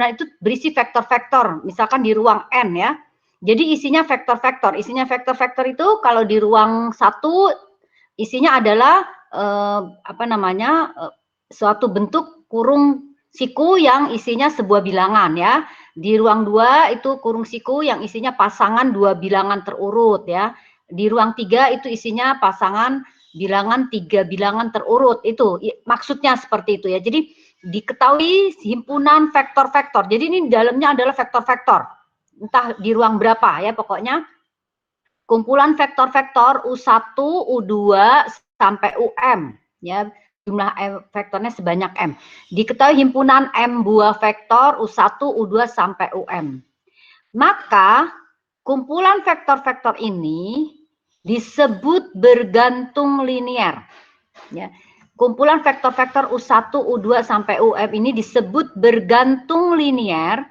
itu berisi vektor-vektor, misalkan di ruang N ya. Jadi isinya vektor-vektor. Isinya vektor-vektor itu kalau di ruang 1 isinya adalah suatu bentuk kurung siku yang isinya sebuah bilangan ya. Di ruang 2 itu kurung siku yang isinya pasangan 2 bilangan terurut ya. Di ruang 3 itu isinya pasangan bilangan 3 bilangan terurut. Itu maksudnya seperti itu ya. Jadi diketahui himpunan vektor-vektor. Jadi ini di dalamnya adalah vektor-vektor. Entah di ruang berapa ya, pokoknya kumpulan vektor-vektor U1, U2 sampai UM ya. Jumlah vektornya sebanyak M. Diketahui himpunan M buah vektor U1, U2 sampai UM. Maka kumpulan vektor-vektor ini disebut bergantung linear. Ya. Kumpulan vektor-vektor U1, U2 sampai UM ini disebut bergantung linear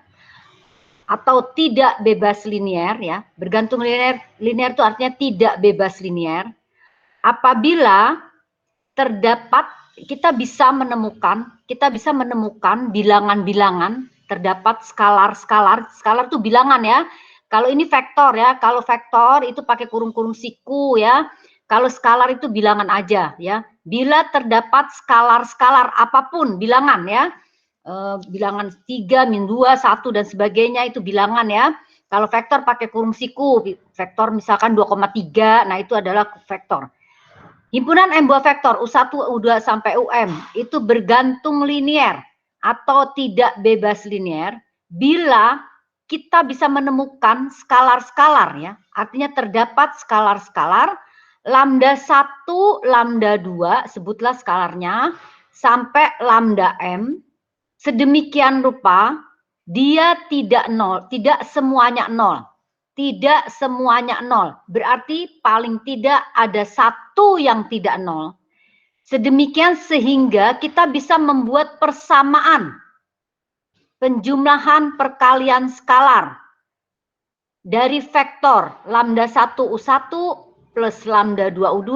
atau tidak bebas linear ya. Bergantung linear itu artinya tidak bebas linear. Apabila terdapat kita bisa menemukan bilangan-bilangan, terdapat skalar itu bilangan ya. Kalau ini vektor ya, kalau vektor itu pakai kurung-kurung siku ya. Kalau skalar itu bilangan aja ya. Bila terdapat skalar apapun bilangan ya, bilangan 3, min 2, 1 dan sebagainya itu bilangan ya. Kalau vektor pakai kurung siku, vektor misalkan 2,3, nah itu adalah vektor. Himpunan M buah vektor U1, U2 sampai UM itu bergantung linear atau tidak bebas linear bila kita bisa menemukan skalar-skalar ya. Artinya terdapat skalar-skalar lambda 1, lambda 2, sebutlah skalarnya, sampai lambda M, sedemikian rupa dia tidak nol, tidak semuanya nol. Tidak semuanya nol, berarti paling tidak ada satu yang tidak nol. Sedemikian sehingga kita bisa membuat persamaan penjumlahan perkalian skalar dari vektor lambda 1 U1 plus lambda 2 U2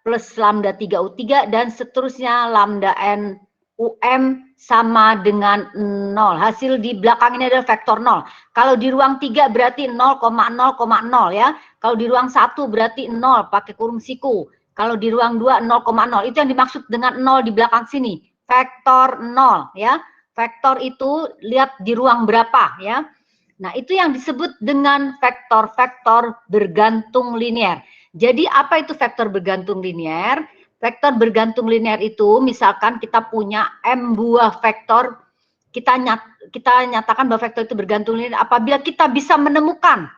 plus lambda 3 U3 dan seterusnya lambda N UM sama dengan 0. Hasil di belakang ini adalah vektor 0. Kalau di ruang 3 berarti 0,0,0 ya. Kalau di ruang 1 berarti 0 pakai kurung siku. Kalau di ruang 2 0,0. Itu yang dimaksud dengan 0 di belakang sini. Vektor 0 ya. Vektor itu lihat di ruang berapa ya. Nah, itu yang disebut dengan vektor-vektor bergantung linear. Jadi apa itu vektor bergantung linear? Vektor bergantung linear itu misalkan kita punya M buah vektor, kita nyatakan bahwa vektor itu bergantung linear apabila kita bisa menemukan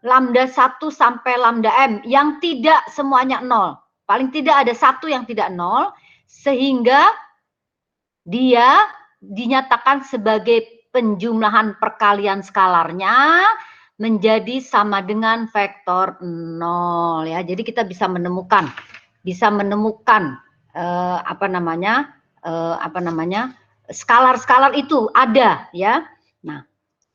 lambda 1 sampai lambda M yang tidak semuanya 0. Paling tidak ada satu yang tidak 0, sehingga dia dinyatakan sebagai penjumlahan perkalian skalarnya menjadi sama dengan vektor 0 ya. Jadi kita bisa menemukan skalar-skalar itu ada ya. Nah,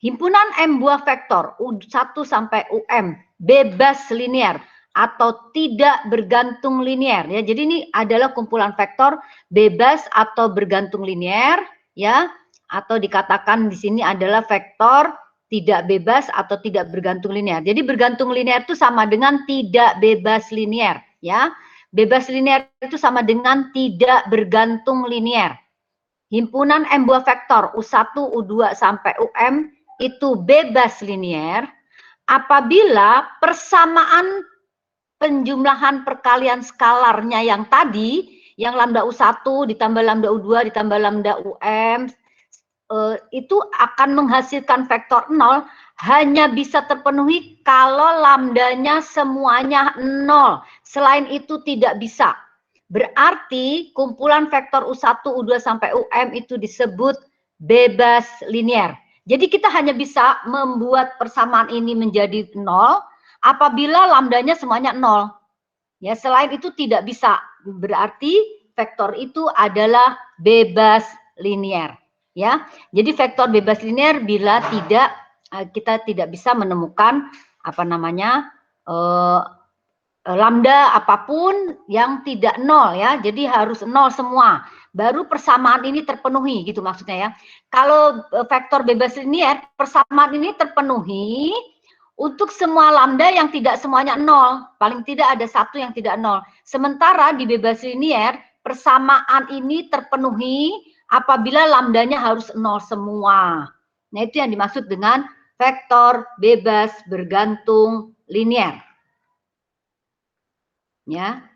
himpunan M buah vektor U1 sampai UM bebas linear atau tidak bergantung linear ya. Jadi ini adalah kumpulan vektor bebas atau bergantung linear ya, atau dikatakan di sini adalah vektor tidak bebas atau tidak bergantung linear. Jadi bergantung linear itu sama dengan tidak bebas linear ya. Bebas linear itu sama dengan tidak bergantung linear. Himpunan M buah vektor U1, U2 sampai UM itu bebas linear apabila persamaan penjumlahan perkalian skalarnya yang tadi, yang lambda U1 ditambah lambda U2 ditambah lambda UM, itu akan menghasilkan vektor 0 hanya bisa terpenuhi kalau lambdanya semuanya 0. Selain itu tidak bisa. Berarti kumpulan vektor U1, U2 sampai UM itu disebut bebas linear. Jadi kita hanya bisa membuat persamaan ini menjadi 0 apabila lambdanya semuanya 0. Ya, selain itu tidak bisa. Berarti vektor itu adalah bebas linear. Ya, jadi vektor bebas linear bila kita tidak bisa menemukan lambda apapun yang tidak 0 ya. Jadi harus 0 semua. baru persamaan ini terpenuhi gitu maksudnya ya. Kalau vektor bebas linier, persamaan ini terpenuhi untuk semua lambda yang tidak semuanya 0. Paling tidak ada satu yang tidak 0. Sementara di bebas linier, persamaan ini terpenuhi apabila lambdanya harus 0 semua. Nah, itu yang dimaksud dengan vektor bebas bergantung linier. Ya.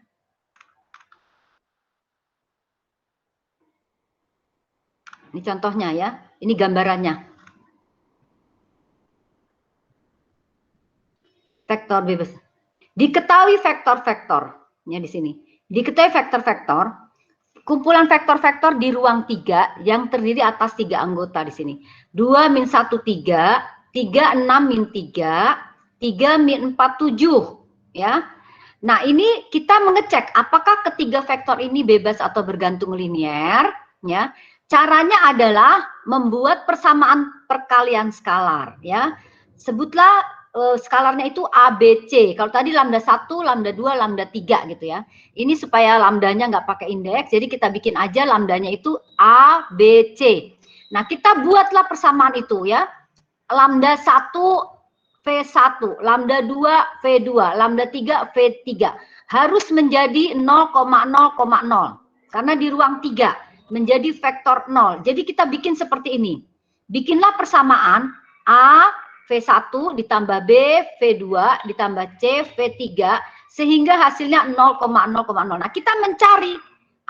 Ini contohnya ya. Ini gambarannya. Vektor bebas. Diketahui vektor-vektornya di sini. Diketahui vektor-vektor, kumpulan vektor-vektor di ruang 3 yang terdiri atas 3 anggota di sini. 2 min 1 3, 3 6 min 3, 3 min 4 7 ya. Nah, ini kita mengecek apakah ketiga vektor ini bebas atau bergantung linier ya. Caranya adalah membuat persamaan perkalian skalar ya. Sebutlah skalarnya itu ABC. Kalau tadi lambda 1, lambda 2, lambda 3 gitu ya. Ini supaya lambdanya nggak pakai indeks, jadi kita bikin aja lambdanya itu ABC. Nah, kita buatlah persamaan itu ya. Lambda 1 V1, lambda 2 V2, lambda 3 V3 harus menjadi 0,0,0 karena di ruang 3 menjadi vektor 0. Jadi kita bikin seperti ini. Bikinlah persamaan A V1 ditambah B V2 ditambah C V3 sehingga hasilnya 0,0,0. Nah, kita mencari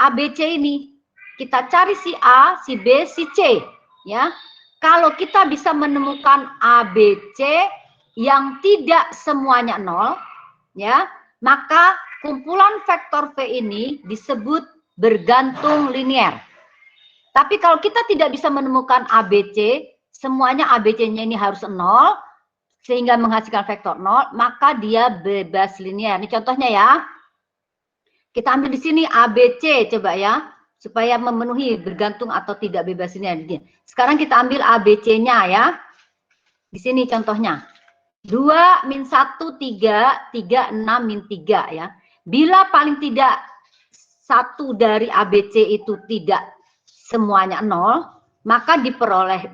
ABC ini. Kita cari si A, si B, si C ya. Kalau kita bisa menemukan ABC yang tidak semuanya 0 ya, maka kumpulan vektor V ini disebut bergantung linier. Tapi kalau kita tidak bisa menemukan ABC, semuanya ABC-nya ini harus 0 sehingga menghasilkan vektor 0, maka dia bebas linier. Ini contohnya ya. Kita ambil di sini ABC coba ya, supaya memenuhi bergantung atau tidak bebas linier. Sekarang kita ambil ABC-nya ya. Di sini contohnya. 2 min 1 3, 3 6 min 3 ya. Bila paling tidak satu dari ABC itu tidak semuanya 0, maka diperoleh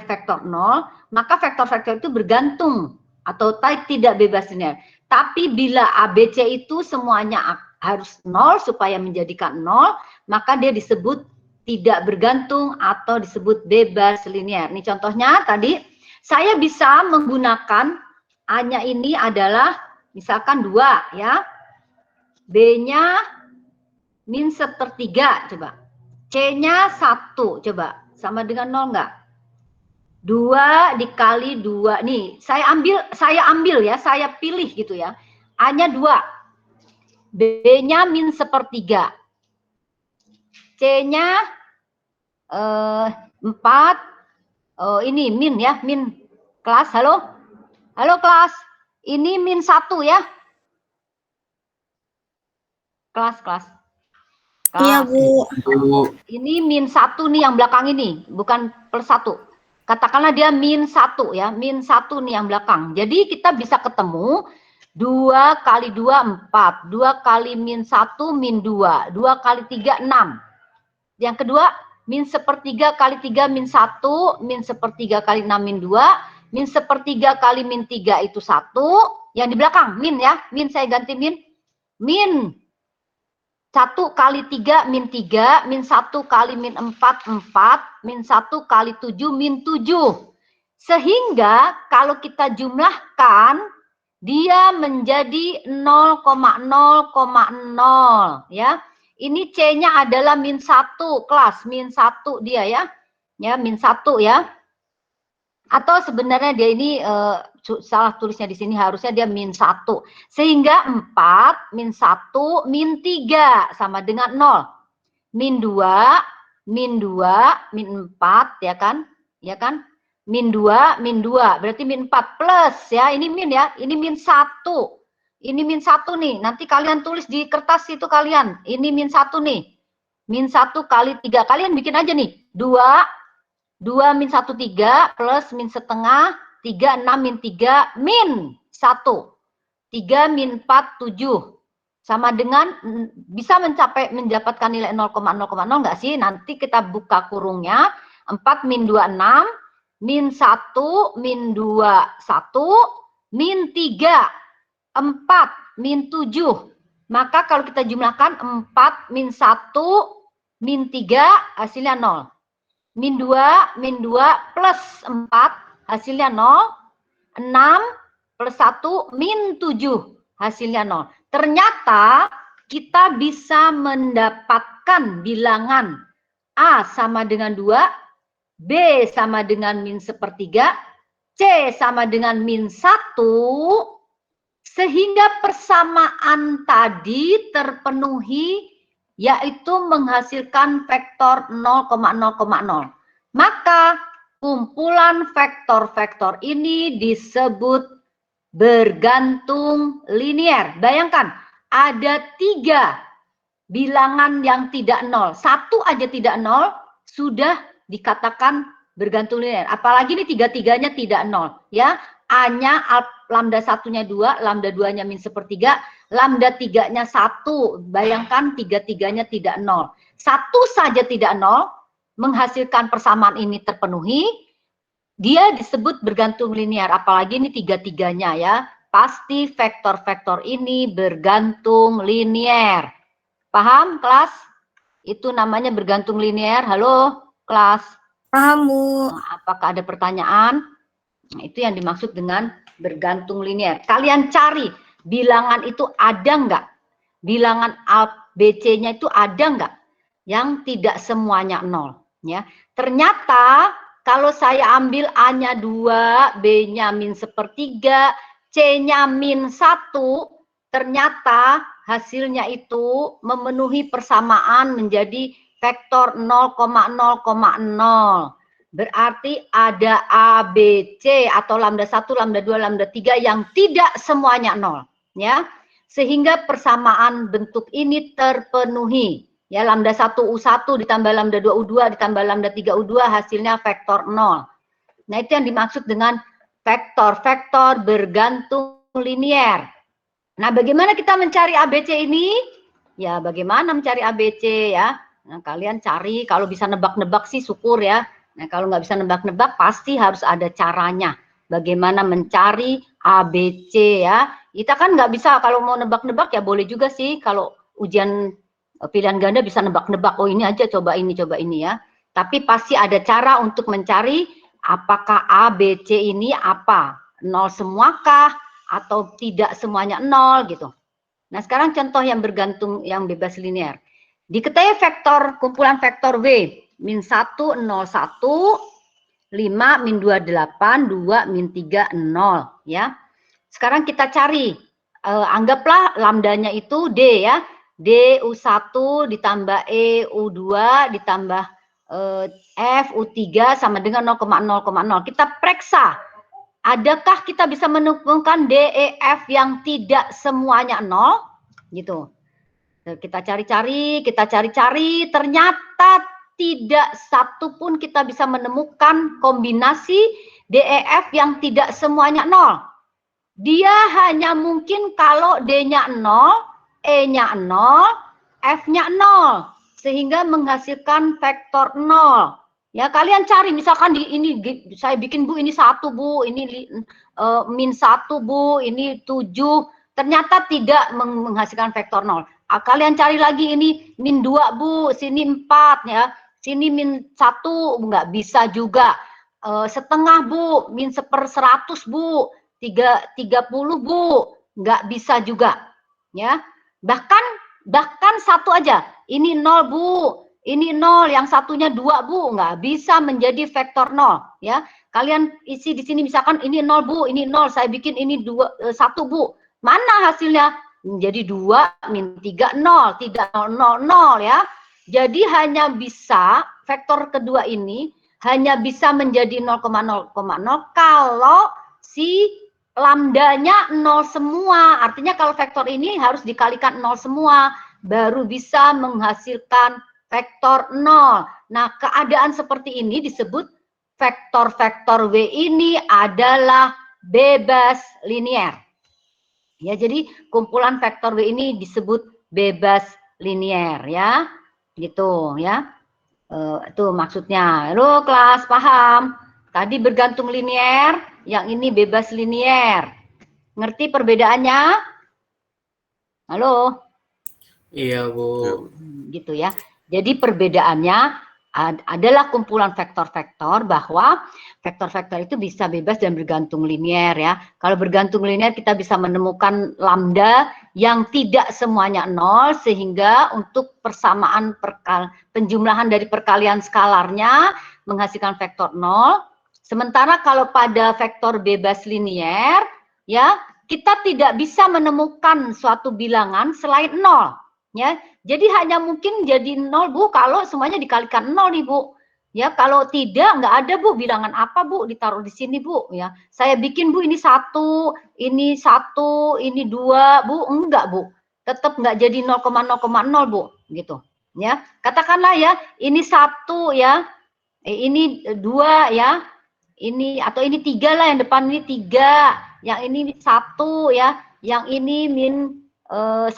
vektor 0, maka vektor-vektor itu bergantung atau tidak bebas linier. Tapi bila ABC itu semuanya harus 0 supaya menjadikan 0, maka dia disebut tidak bergantung atau disebut bebas linier. Ini contohnya tadi saya bisa menggunakan A-nya ini adalah misalkan 2 ya. B-nya min 1/3 coba. C-nya 1 coba. Sama dengan 0 enggak? 2 dikali 2 nih. Saya ambil ya, saya pilih gitu ya. A-nya 2. B-nya min 1/3. C-nya 4. Ini min ya, min. Kelas, halo? Halo kelas. Ini min 1 ya. Kelas. Iya, Bu. Ini min 1 nih yang belakang ini, bukan plus 1. Katakanlah dia min 1 ya, min 1 nih yang belakang. Jadi kita bisa ketemu 2 kali 2 4, 2 kali min 1 min 2, 2 kali 3 6. Yang kedua min 1/3 kali 3 min 1, min 1/3 kali 6 min 2, min 1/3 kali min 3 itu 1. Yang di belakang min ya, min saya ganti min. Min 1 kali 3 min 3, min 1 kali min 4, 4, min 1 kali 7 min 7. Sehingga kalau kita jumlahkan, dia menjadi 0,0,0 ya. Ini C-nya adalah min 1 kelas, min 1 dia ya. Ya, min 1 ya. Atau sebenarnya dia ini salah tulisnya di sini, harusnya dia min 1. Sehingga 4 min 1 min 3 sama dengan 0. Min 2 min 2 min 4 ya kan? Ya kan? Min 2 min 2 berarti min 4 plus ya. Ini min ya. Ini min 1. Ini min 1 nih. Nanti kalian tulis di kertas itu kalian. Ini min 1 nih. Min 1 kali 3. Kalian bikin aja nih. 2 min 1 3 plus min setengah 3 6 min 3 min 1. 3 min 4 7. sama dengan bisa mendapatkan nilai 0,0,0 nggak sih? Nanti kita buka kurungnya. 4 min 26, min 1, min 2, 1, min 3, 4, min 7. Maka kalau kita jumlahkan 4, min 1, min 3, hasilnya 0. Min 2, plus 4, hasilnya 0. 6 plus 1, min 7, hasilnya 0. Ternyata kita bisa mendapatkan bilangan A sama dengan 2, B sama dengan min sepertiga, C sama dengan min 1, sehingga persamaan tadi terpenuhi, yaitu menghasilkan vektor 0,0,0. Maka kumpulan vektor-vektor ini disebut bergantung linier. Bayangkan, ada 3 bilangan yang tidak 0. 1 aja tidak 0, sudah dikatakan bergantung linier. Apalagi ini 3-3-nya tidak 0. Ya, A-nya lambda 1-nya 2, lambda 2-nya min sepertiga, lambda 3-nya 1. Bayangkan 3-3-nya tidak 0. 1 saja tidak 0, menghasilkan persamaan ini terpenuhi, dia disebut bergantung linier. Apalagi ini 3-3-nya ya. Pasti vektor-vektor ini bergantung linier. Paham kelas? Itu namanya bergantung linier. Halo kelas? Paham, Bu. Apakah ada pertanyaan? Nah, itu yang dimaksud dengan bergantung linier. Kalian cari bilangan itu ada nggak? Bilangan A, B, C-nya itu ada nggak? Yang tidak semuanya 0. Ya. Ternyata kalau saya ambil A-nya 2, B-nya min sepertiga, C-nya min 1, ternyata hasilnya itu memenuhi persamaan menjadi vektor 0,0,0. Berarti ada A, B, C atau lambda 1, lambda 2, lambda 3 yang tidak semuanya 0. Ya. Sehingga persamaan bentuk ini terpenuhi. Ya, lambda 1 U1 ditambah lambda 2 U2 ditambah lambda 3 U2 hasilnya vektor 0. Nah, itu yang dimaksud dengan vektor-vektor bergantung linier. Nah, bagaimana kita mencari ABC ini? Ya, bagaimana mencari ABC ya? Nah, kalian cari, kalau bisa nebak-nebak sih syukur ya. Nah, kalau nggak bisa nebak-nebak pasti harus ada caranya. Bagaimana mencari ABC ya. Kita kan nggak bisa, kalau mau nebak-nebak ya boleh juga sih. Kalau ujian pilihan ganda bisa nebak-nebak, oh ini aja, coba ini ya. Tapi pasti ada cara untuk mencari apakah A, B, C ini apa. 0 semuakah atau tidak semuanya 0 gitu. Nah, sekarang contoh yang bergantung, yang bebas linier. Diketahui vektor, kumpulan vektor W, min 1, 0, 1, 5, min 2, 8, 2, min 3, 0. Ya. Sekarang kita cari, anggaplah lambdanya itu D ya. D U1 ditambah E U2 ditambah F U3 sama dengan 0,0,0. Kita periksa, adakah kita bisa menemukan D, E, F yang tidak semuanya 0? Gitu. Kita cari-cari, ternyata tidak satu pun kita bisa menemukan kombinasi D, E, F yang tidak semuanya 0. Dia hanya mungkin kalau D-nya 0, E-nya 0, F-nya 0. Sehingga menghasilkan vektor 0. Ya, kalian cari misalkan di ini saya bikin Bu ini 1 Bu, ini min 1 Bu, ini 7. Ternyata tidak menghasilkan vektor 0. Kalian cari lagi ini min 2 Bu, sini 4 ya. Sini min 1 nggak bisa juga. Setengah Bu, min 1/100 Bu. 30 Bu, nggak bisa juga. Ya. Bahkan 1 aja. Ini 0 Bu, ini 0, yang satunya 2 Bu, nggak bisa menjadi vektor 0 ya. Kalian isi di sini misalkan ini 0 Bu, ini 0, saya bikin ini 1 Bu. Mana hasilnya? Menjadi 2 min 3 0, tidak 0 0 0 ya. Jadi hanya bisa vektor kedua ini hanya bisa menjadi 0,0,0 kalau si lambdanya 0 semua. Artinya kalau vektor ini harus dikalikan 0 semua, baru bisa menghasilkan vektor 0. Nah, keadaan seperti ini disebut vektor-vektor W ini adalah bebas linier. Ya, jadi kumpulan vektor W ini disebut bebas linier ya. Gitu ya. Itu maksudnya. Halo kelas, paham? Tadi bergantung linier, yang ini bebas linier. Ngerti perbedaannya? Halo? Iya, Bu. Gitu ya. Jadi perbedaannya adalah kumpulan vektor-vektor, bahwa vektor-vektor itu bisa bebas dan bergantung linier ya. Kalau bergantung linier kita bisa menemukan lambda yang tidak semuanya nol, sehingga untuk persamaan penjumlahan dari perkalian skalarnya menghasilkan vektor nol. Sementara kalau pada vektor bebas linier ya, kita tidak bisa menemukan suatu bilangan selain nol ya. Jadi hanya mungkin jadi 0, Bu, kalau semuanya dikalikan 0 nih, Bu. Ya, kalau tidak, nggak ada, Bu, bilangan apa, Bu, ditaruh di sini, Bu. Ya, saya bikin, Bu, ini 1, ini 1, ini 2, Bu. Enggak, Bu. Tetap nggak jadi 0,0,0, Bu. Gitu. Ya, katakanlah ya, ini 1 ya, ini 2 ya, ini atau ini 3 lah, yang depan ini 3, yang ini 1 ya, yang ini min 1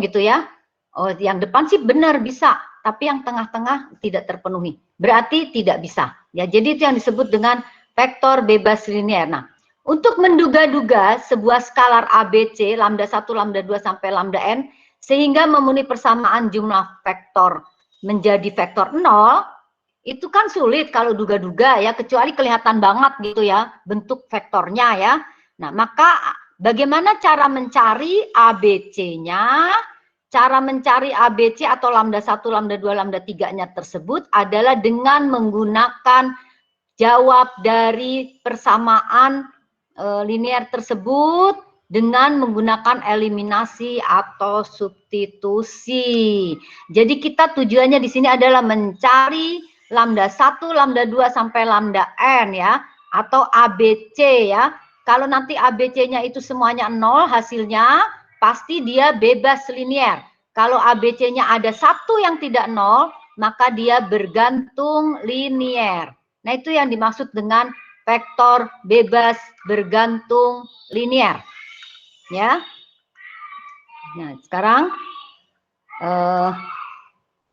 gitu ya. Oh, yang depan sih benar bisa, tapi yang tengah-tengah tidak terpenuhi. Berarti tidak bisa. Ya, jadi itu yang disebut dengan vektor bebas linier. Nah, untuk menduga-duga sebuah skalar ABC lambda 1, lambda 2 sampai lambda n sehingga memenuhi persamaan jumlah vektor menjadi vektor 0, itu kan sulit kalau duga-duga ya, kecuali kelihatan banget gitu ya bentuk vektornya ya. Nah, maka bagaimana cara mencari ABC-nya? Cara mencari ABC atau lambda 1, lambda 2, lambda 3-nya tersebut adalah dengan menggunakan jawab dari persamaan linier tersebut dengan menggunakan eliminasi atau substitusi. Jadi kita tujuannya di sini adalah mencari lambda 1, lambda 2 sampai lambda n ya, atau ABC ya. Kalau nanti ABC-nya itu semuanya 0 hasilnya, pasti dia bebas linier. Kalau ABC-nya ada 1 yang tidak 0, maka dia bergantung linier. Nah, itu yang dimaksud dengan vektor bebas bergantung linier. Ya. Nah, sekarang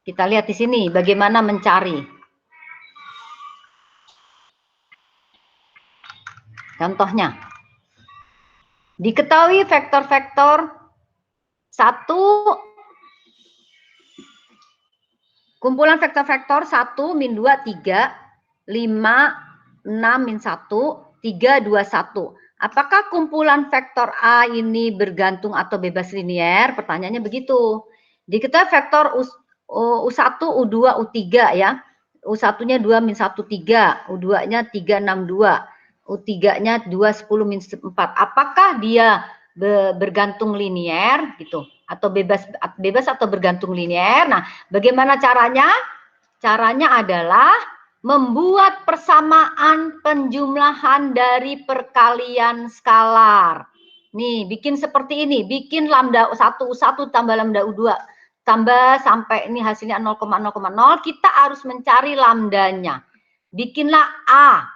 kita lihat di sini bagaimana mencari. Contohnya, diketahui vektor-vektor 1, kumpulan vektor-vektor 1, min 2, 3, 5, 6, min 1, 3, 2, 1. Apakah kumpulan vektor A ini bergantung atau bebas linier? Pertanyaannya begitu. Diketahui vektor U1, U2, U3 ya. U1-nya 2, min 1, 3. U2-nya 3, 6, 2. U3-nya 2, 10, min 4. Apakah dia bergantung linier gitu atau bebas atau bergantung linier? Nah, bagaimana caranya? Caranya adalah membuat persamaan penjumlahan dari perkalian skalar. Nih, bikin seperti ini, bikin lambda 1 U1 tambah lambda U2 tambah sampai ini hasilnya 0,0,0, kita harus mencari lambdanya. Bikinlah A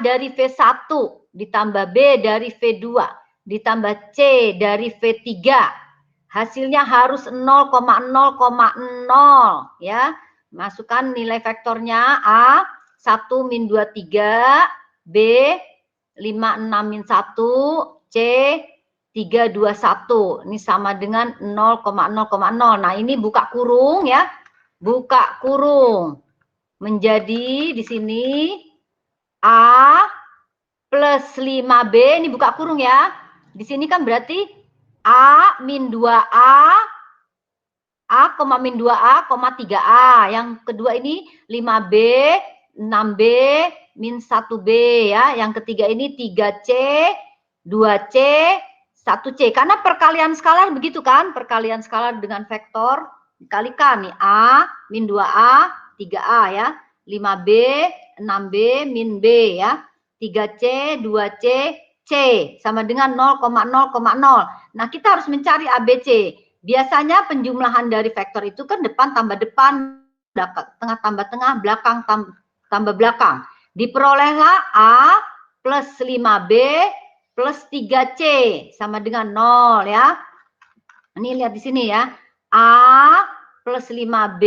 dari V1 ditambah B dari V2 ditambah C dari V3. Hasilnya harus 0,0,0 ya. Masukkan nilai vektornya A 1 min 2 3, B 5 6 min 1, C 3 2 1. Ini sama dengan 0,0,0. Nah, ini buka kurung ya. Buka kurung. Menjadi di sini A plus 5B, ini buka kurung ya. Di sini kan berarti A min 2A, A, min 2A, 3A. Yang kedua ini 5B, 6B, min 1B ya. Yang ketiga ini 3C, 2C, 1C. Karena perkalian skalar begitu kan. Perkalian skalar dengan vektor dikalikan nih. A, min 2A, 3A ya. 5B, 6B, min B ya. 3C, 2C, C. Sama dengan 0,0,0. Nah, kita harus mencari ABC. Biasanya penjumlahan dari vektor itu kan depan tambah depan, tengah tambah tengah, belakang tambah belakang. Diperolehlah A plus 5B plus 3C sama dengan 0 ya. Ini lihat di sini ya. A plus 5B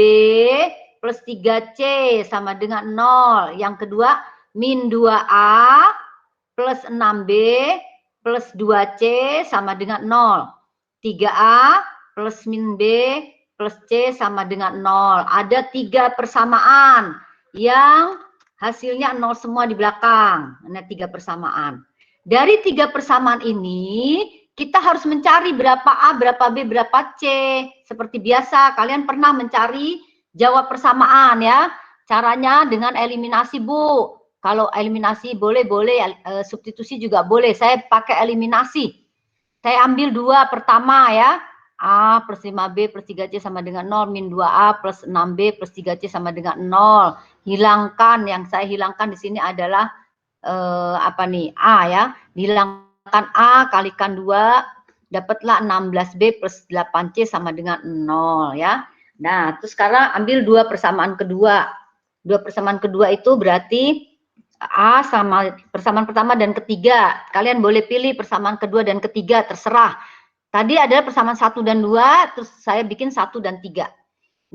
plus 3C sama dengan 0. Yang kedua, min 2A plus 6B plus 2C sama dengan 0. 3A plus min B plus C sama dengan 0. Ada 3 persamaan yang hasilnya 0 semua di belakang. Ada 3 persamaan. Dari 3 persamaan ini, kita harus mencari berapa A, berapa B, berapa C. Seperti biasa, kalian pernah mencari jawab persamaan ya. Caranya dengan eliminasi, Bu. Kalau eliminasi boleh, substitusi juga boleh. Saya pakai eliminasi. Saya ambil 2 pertama ya. A plus 5B plus 3C sama dengan 0. Min 2A plus 6B plus 3C sama dengan 0. Hilangkan, yang saya hilangkan di sini adalah apa nih? A ya. Hilangkan A kalikan 2, dapatlah 16B plus 8C sama dengan 0 ya. Nah, terus sekarang ambil 2 persamaan kedua. 2 persamaan kedua itu berarti A sama persamaan pertama dan ketiga. Kalian boleh pilih persamaan kedua dan ketiga, terserah. Tadi adalah persamaan 1 dan 2, terus saya bikin 1 dan 3.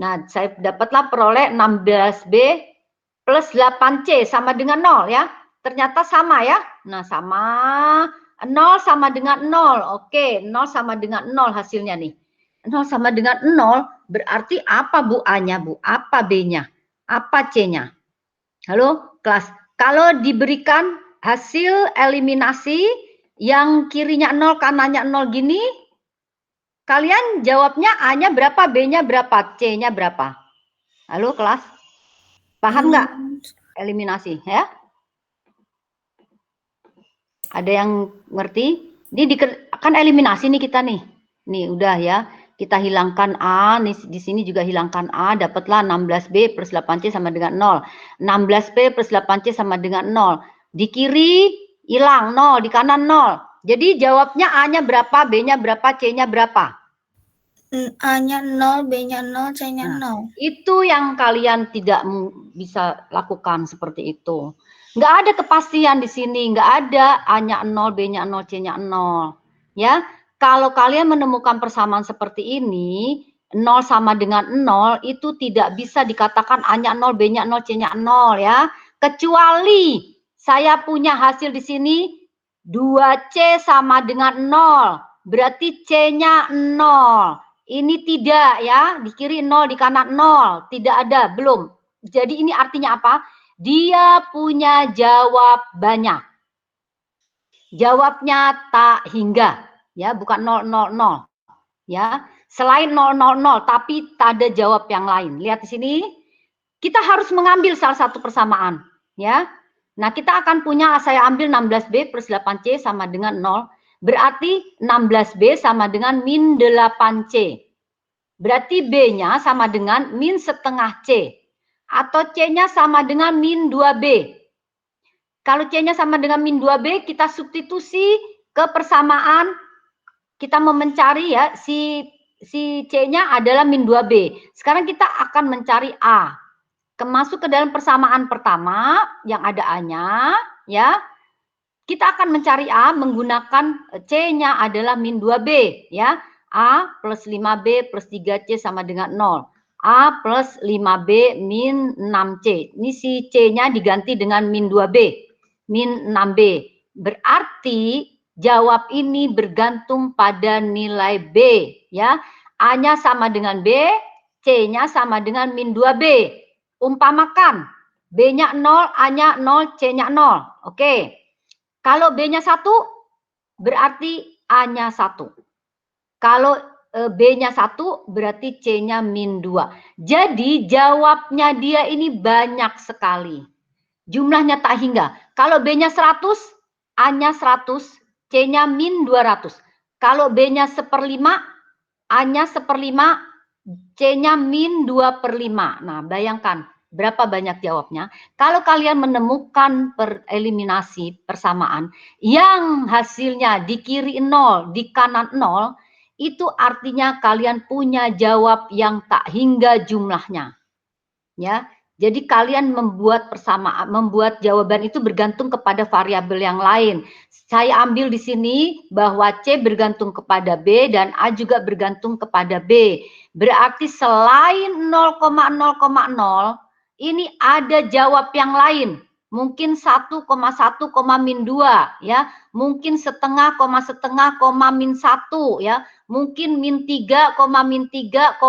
Nah, saya dapatlah peroleh 16B plus 8C sama dengan 0 ya. Ternyata sama ya. Nah, sama 0 sama dengan 0. Oke, 0 sama dengan 0 hasilnya nih. 0 sama dengan 0 berarti apa Bu A-nya, Bu? Apa B-nya? Apa C-nya? Halo, kelas. Kalau diberikan hasil eliminasi yang kirinya 0, kanannya 0 gini, kalian jawabnya A-nya berapa, B-nya berapa, C-nya berapa? Halo, kelas. Paham nggak eliminasi ya? Ada yang ngerti? Ini kan eliminasi nih kita nih. Nih udah ya. Kita hilangkan A, nih, di sini juga hilangkan A, dapatlah 16B plus 8C sama dengan 0. 16B plus 8C sama dengan 0. Di kiri hilang 0, di kanan 0. Jadi jawabnya A-nya berapa, B-nya berapa, C-nya berapa? A-nya 0, B-nya 0, C-nya 0. Itu yang kalian tidak bisa lakukan seperti itu. Nggak ada kepastian di sini, nggak ada A-nya 0, B-nya 0, C-nya 0. Ya, kalau kalian menemukan persamaan seperti ini, 0 sama dengan 0, itu tidak bisa dikatakan A-nya 0, B-nya 0, C-nya 0 ya. Kecuali saya punya hasil di sini, 2C sama dengan 0, berarti C-nya 0. Ini tidak ya, di kiri 0, di kanan 0, tidak ada, belum. Jadi ini artinya apa? Dia punya jawab banyak. Jawabnya tak hingga, ya, bukan 000, ya. Selain 000, tapi tak ada jawab yang lain. Lihat di sini, kita harus mengambil salah satu persamaan, ya. Nah, kita akan punya, saya ambil 16B plus 8C sama dengan 0. Berarti 16B sama dengan min 8C. Berarti B-nya sama dengan min setengah C. Atau C-nya sama dengan min 2B. Kalau C-nya sama dengan min 2B, kita substitusi ke persamaan. Kita mau mencari ya, si C-nya adalah min 2B. Sekarang kita akan mencari A. Masuk ke dalam persamaan pertama, yang ada A-nya, ya. Kita akan mencari A menggunakan C-nya adalah min 2B, ya. A plus 5B plus 3C sama dengan 0. A plus 5B min 6C. Ini si C-nya diganti dengan min 2B, min 6B. Berarti jawab ini bergantung pada nilai B, ya. A-nya sama dengan B, C-nya sama dengan min 2B. Umpamakan B-nya 0, A-nya 0, C-nya 0. Oke. Kalau B-nya 1, berarti A-nya 1. Kalau B-nya 1, berarti C-nya min 2. Jadi jawabnya dia ini banyak sekali. Jumlahnya tak hingga. Kalau B-nya 100, A-nya 100, C-nya min 200. Kalau B-nya 1/5, A-nya 1/5, C-nya min 2/5. Nah, bayangkan. Berapa banyak jawabnya? Kalau kalian menemukan eliminasi persamaan yang hasilnya di kiri 0, di kanan 0, itu artinya kalian punya jawab yang tak hingga jumlahnya. Ya, Jadi kalian membuat persamaan, membuat jawaban itu bergantung kepada variabel yang lain. Saya ambil di sini bahwa C bergantung kepada B dan A juga bergantung kepada B. Berarti selain 0,0,0 ini ada jawab yang lain. Mungkin 1,1, min 2 ya. Mungkin setengah, min 1 ya. Mungkin min 3, min 3,6.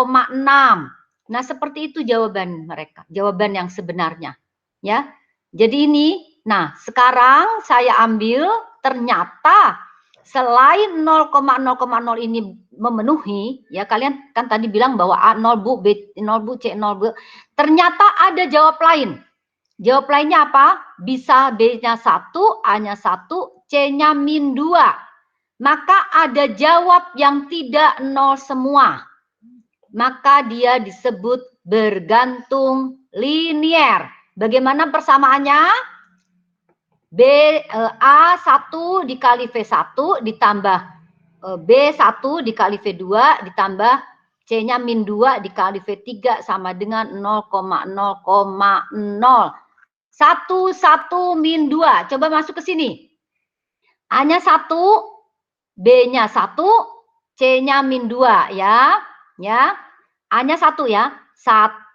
Nah, seperti itu jawaban mereka, jawaban yang sebenarnya. Ya. Jadi ini, nah sekarang saya ambil ternyata selain 0,0,0 ini memenuhi, ya kalian kan tadi bilang bahwa A 0 Bu, B 0 Bu, C 0 Bu. Ternyata ada jawab lain. Jawab lainnya apa? Bisa B-nya 1, A-nya 1, C-nya min 2. Maka ada jawab yang tidak 0 semua. Maka dia disebut bergantung linier. Bagaimana persamaannya? A1 dikali V1 ditambah B1 dikali V2 ditambah C-nya min 2 dikali V3 sama dengan 0,0,0. 1 min 2. Coba masuk ke sini. A-nya 1, B-nya 1, C-nya min 2 ya. Ya. A-nya 1 ya. 1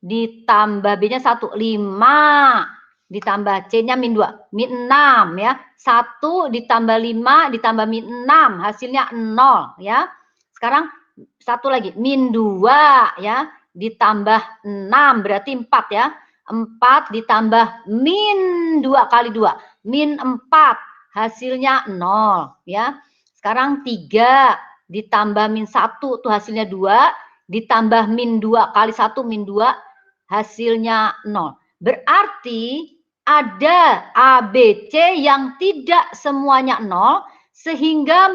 ditambah B-nya 1, 5 ditambah C-nya min 2, min 6 ya. 1 ditambah 5 ditambah min 6, hasilnya 0 ya. Sekarang satu lagi, min 2 ya, ditambah 6 berarti 4 ya. 4 ditambah min 2 kali 2, min 4, hasilnya 0 ya. Sekarang 3 ditambah min 1 tuh hasilnya 2, ditambah min 2 kali 1 min 2, hasilnya 0. Berarti ada A, B, C yang tidak semuanya 0, sehingga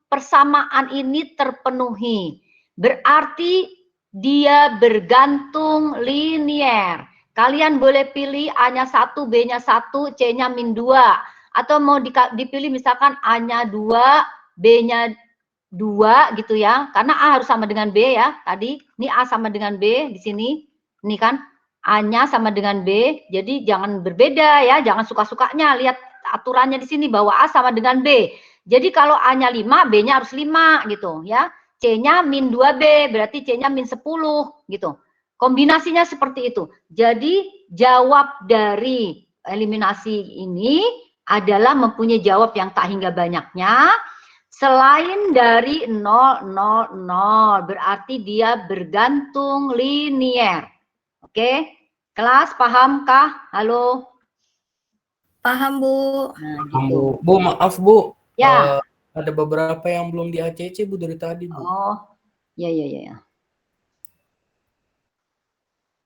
persamaan ini terpenuhi. Berarti dia bergantung linier. Kalian boleh pilih A-nya 1, B-nya 1, C-nya min 2. Atau mau dipilih misalkan A-nya 2, B-nya 2 gitu ya. Karena A harus sama dengan B ya. Tadi ini A sama dengan B di sini. Ini kan A-nya sama dengan B, jadi jangan berbeda ya, jangan suka-sukanya. Lihat aturannya di sini bahwa A sama dengan B. Jadi kalau A-nya 5, B-nya harus 5 gitu ya. C-nya min 2B, berarti C-nya min 10 gitu. Kombinasinya seperti itu. Jadi jawab dari eliminasi ini adalah mempunyai jawab yang tak hingga banyaknya. Selain dari 0, 0, 0, berarti dia bergantung linier. Oke, kelas pahamkah? Halo? Paham, Bu. Nah, Bu, gitu. Bu, maaf Bu. Ya. Ada beberapa yang belum di ACC Bu dari tadi Bu. Oh, ya, ya, ya.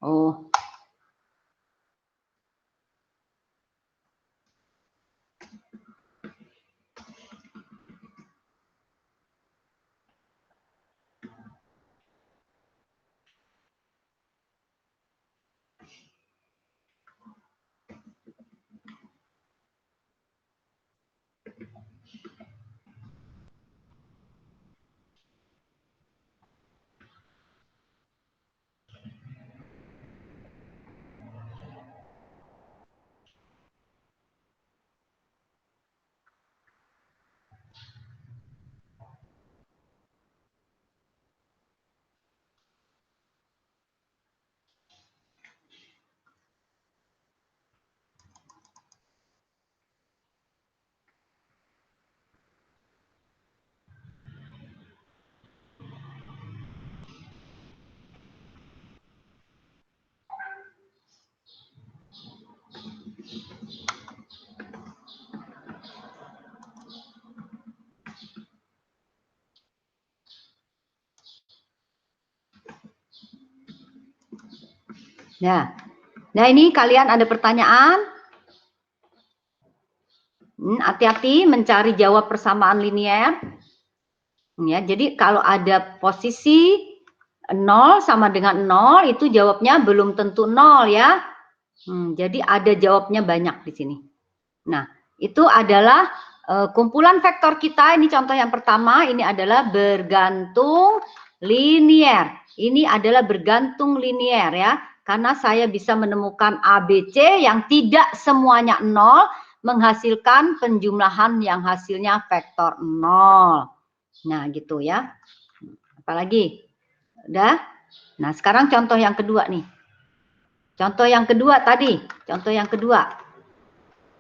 Oh. Nah ini kalian ada pertanyaan? Hati-hati mencari jawab persamaan linier. Ya, jadi kalau ada posisi 0 sama dengan 0 itu jawabnya belum tentu 0 ya. Jadi ada jawabnya banyak di sini. Nah, itu adalah kumpulan vektor kita. Ini contoh yang pertama, ini adalah bergantung linier. Ini adalah bergantung linier ya. Karena saya bisa menemukan A, B, C yang tidak semuanya 0, menghasilkan penjumlahan yang hasilnya vektor 0. Nah, gitu ya. Apalagi? Udah? Nah, sekarang contoh yang kedua nih. Contoh yang kedua tadi. Contoh yang kedua.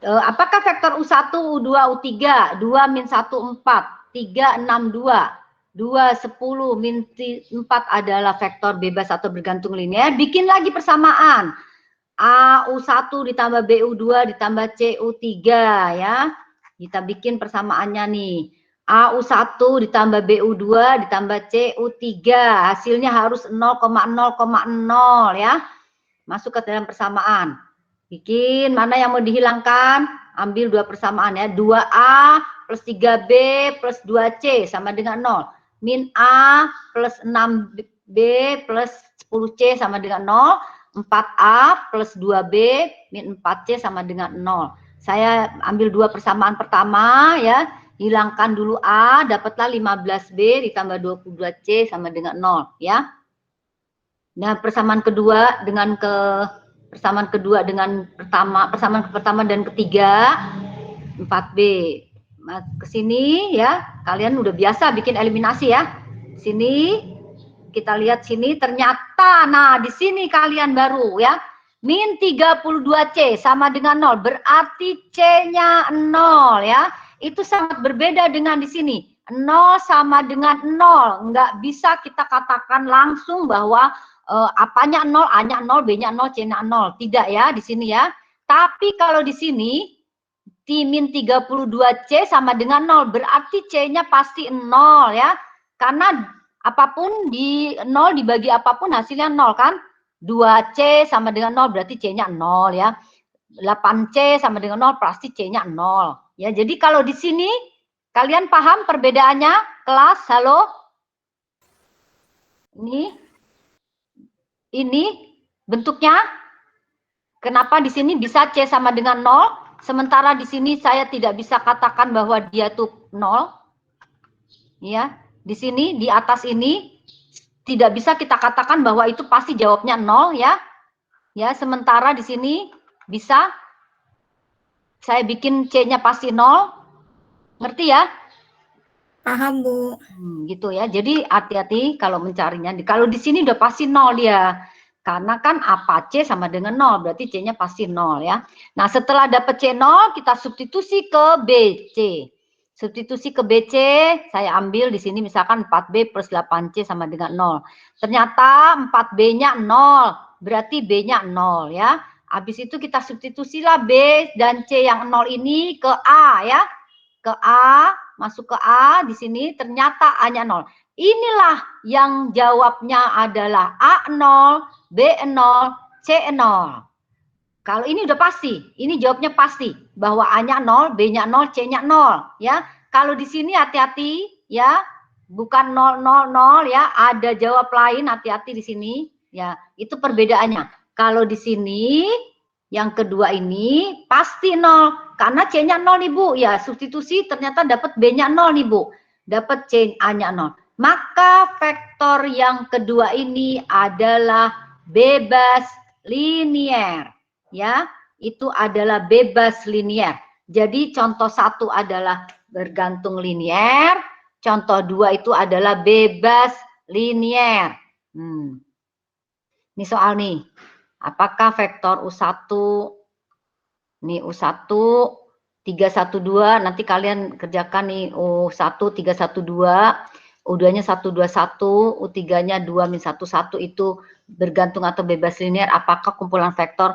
Apakah vektor U1, U2, U3, 2, min 1, 4, 3, 6, 2, 2, 10, min 4 adalah vektor bebas atau bergantung linear? Bikin lagi persamaan. A U1 ditambah B U2 ditambah C U3 ya. Kita bikin persamaannya nih. A U1 ditambah B U2 ditambah C U3. Hasilnya harus 0,0,0 ya. Masuk ke dalam persamaan. Bikin mana yang mau dihilangkan? Ambil dua persamaan ya. 2A plus 3B plus 2C sama dengan 0. Min A plus 6B plus 10C sama dengan 0. 4A plus 2B min 4C sama dengan 0. Saya ambil dua persamaan pertama ya. Hilangkan dulu A, dapatlah 15B ditambah 22C sama dengan 0 ya. Nah, persamaan kedua dengan persamaan pertama dan ketiga 4B. Nah, ke sini ya, kalian udah biasa bikin eliminasi ya. Sini kita lihat sini ternyata nah di sini kalian baru ya. Min 32C sama dengan 0, berarti C-nya 0 ya. Itu sangat berbeda dengan di sini. 0 sama dengan 0, nggak bisa kita katakan langsung bahwa apanya 0, A-nya 0, B-nya 0, C-nya 0. Tidak ya di sini ya. Tapi kalau di sini min 32C sama dengan 0, berarti C-nya pasti 0 ya. Karena apapun di 0 dibagi apapun hasilnya 0 kan. 2C sama dengan 0 berarti C-nya 0 ya. 8C sama dengan 0 pasti C-nya 0. Ya, jadi kalau di sini kalian paham perbedaannya? Kelas, halo? Ini bentuknya. Kenapa di sini bisa C sama dengan 0, sementara di sini saya tidak bisa katakan bahwa dia tuh 0. Ya, di sini di atas ini tidak bisa kita katakan bahwa itu pasti jawabnya 0 ya. Ya, sementara di sini bisa saya bikin C-nya pasti 0. Ngerti ya? Paham, Bu. Gitu ya. Jadi hati-hati kalau mencarinya. Kalau di sini udah pasti 0 dia. Karena kan apa C sama dengan 0, berarti C-nya pasti 0 ya. Nah, setelah dapat C0, kita substitusi ke BC. Substitusi ke BC, saya ambil di sini misalkan 4B plus 8C sama dengan 0. Ternyata 4B-nya 0, berarti B-nya 0 ya. Habis itu kita substitusilah B dan C yang 0 ini ke A ya. Ke A, masuk ke A di sini, ternyata A-nya 0. Inilah yang jawabnya adalah A0, B0, C0. Kalau ini udah pasti, ini jawabnya pasti bahwa A-nya 0, B-nya 0, C-nya 0 ya. Kalau di sini hati-hati ya, bukan 0 0 0 ya, ada jawab lain, hati-hati di sini ya. Itu perbedaannya. Kalau di sini yang kedua ini pasti 0 karena C-nya 0 nih Bu. Ya, substitusi ternyata dapat B-nya 0 nih Bu. Dapat C A-nya 0. Maka vektor yang kedua ini adalah bebas linier. Ya, itu adalah bebas linier. Jadi contoh 1 adalah bergantung linier, contoh 2 itu adalah bebas linier. Ini soal nih. Apakah vektor U1 nih U1 312, nanti kalian kerjakan nih U1 312, U2-nya 121, U3-nya 2 min 11 itu bergantung atau bebas linear. Apakah kumpulan vektor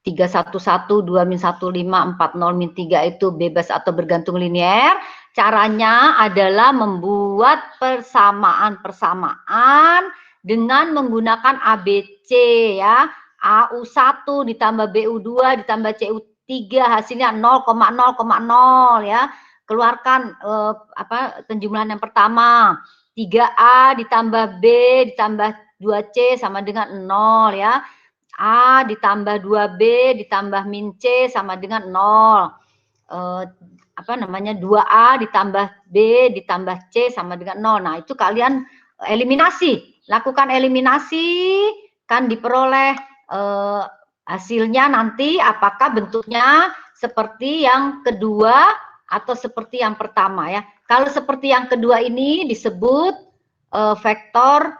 311, 2 min 15, 40 min 3 itu bebas atau bergantung linear? Caranya adalah membuat persamaan-persamaan dengan menggunakan ABC ya. AU1 ditambah BU2 ditambah CU3 hasilnya 0,0,0 ya. Keluarkan penjumlahan yang pertama. 3A ditambah B ditambah 2C sama dengan 0 ya. A ditambah 2B ditambah min C sama dengan 0. 2A ditambah B ditambah C sama dengan 0. Nah, itu kalian eliminasi. Lakukan eliminasi, kan diperoleh hasilnya nanti apakah bentuknya seperti yang kedua atau seperti yang pertama ya. Kalau seperti yang kedua ini disebut vektor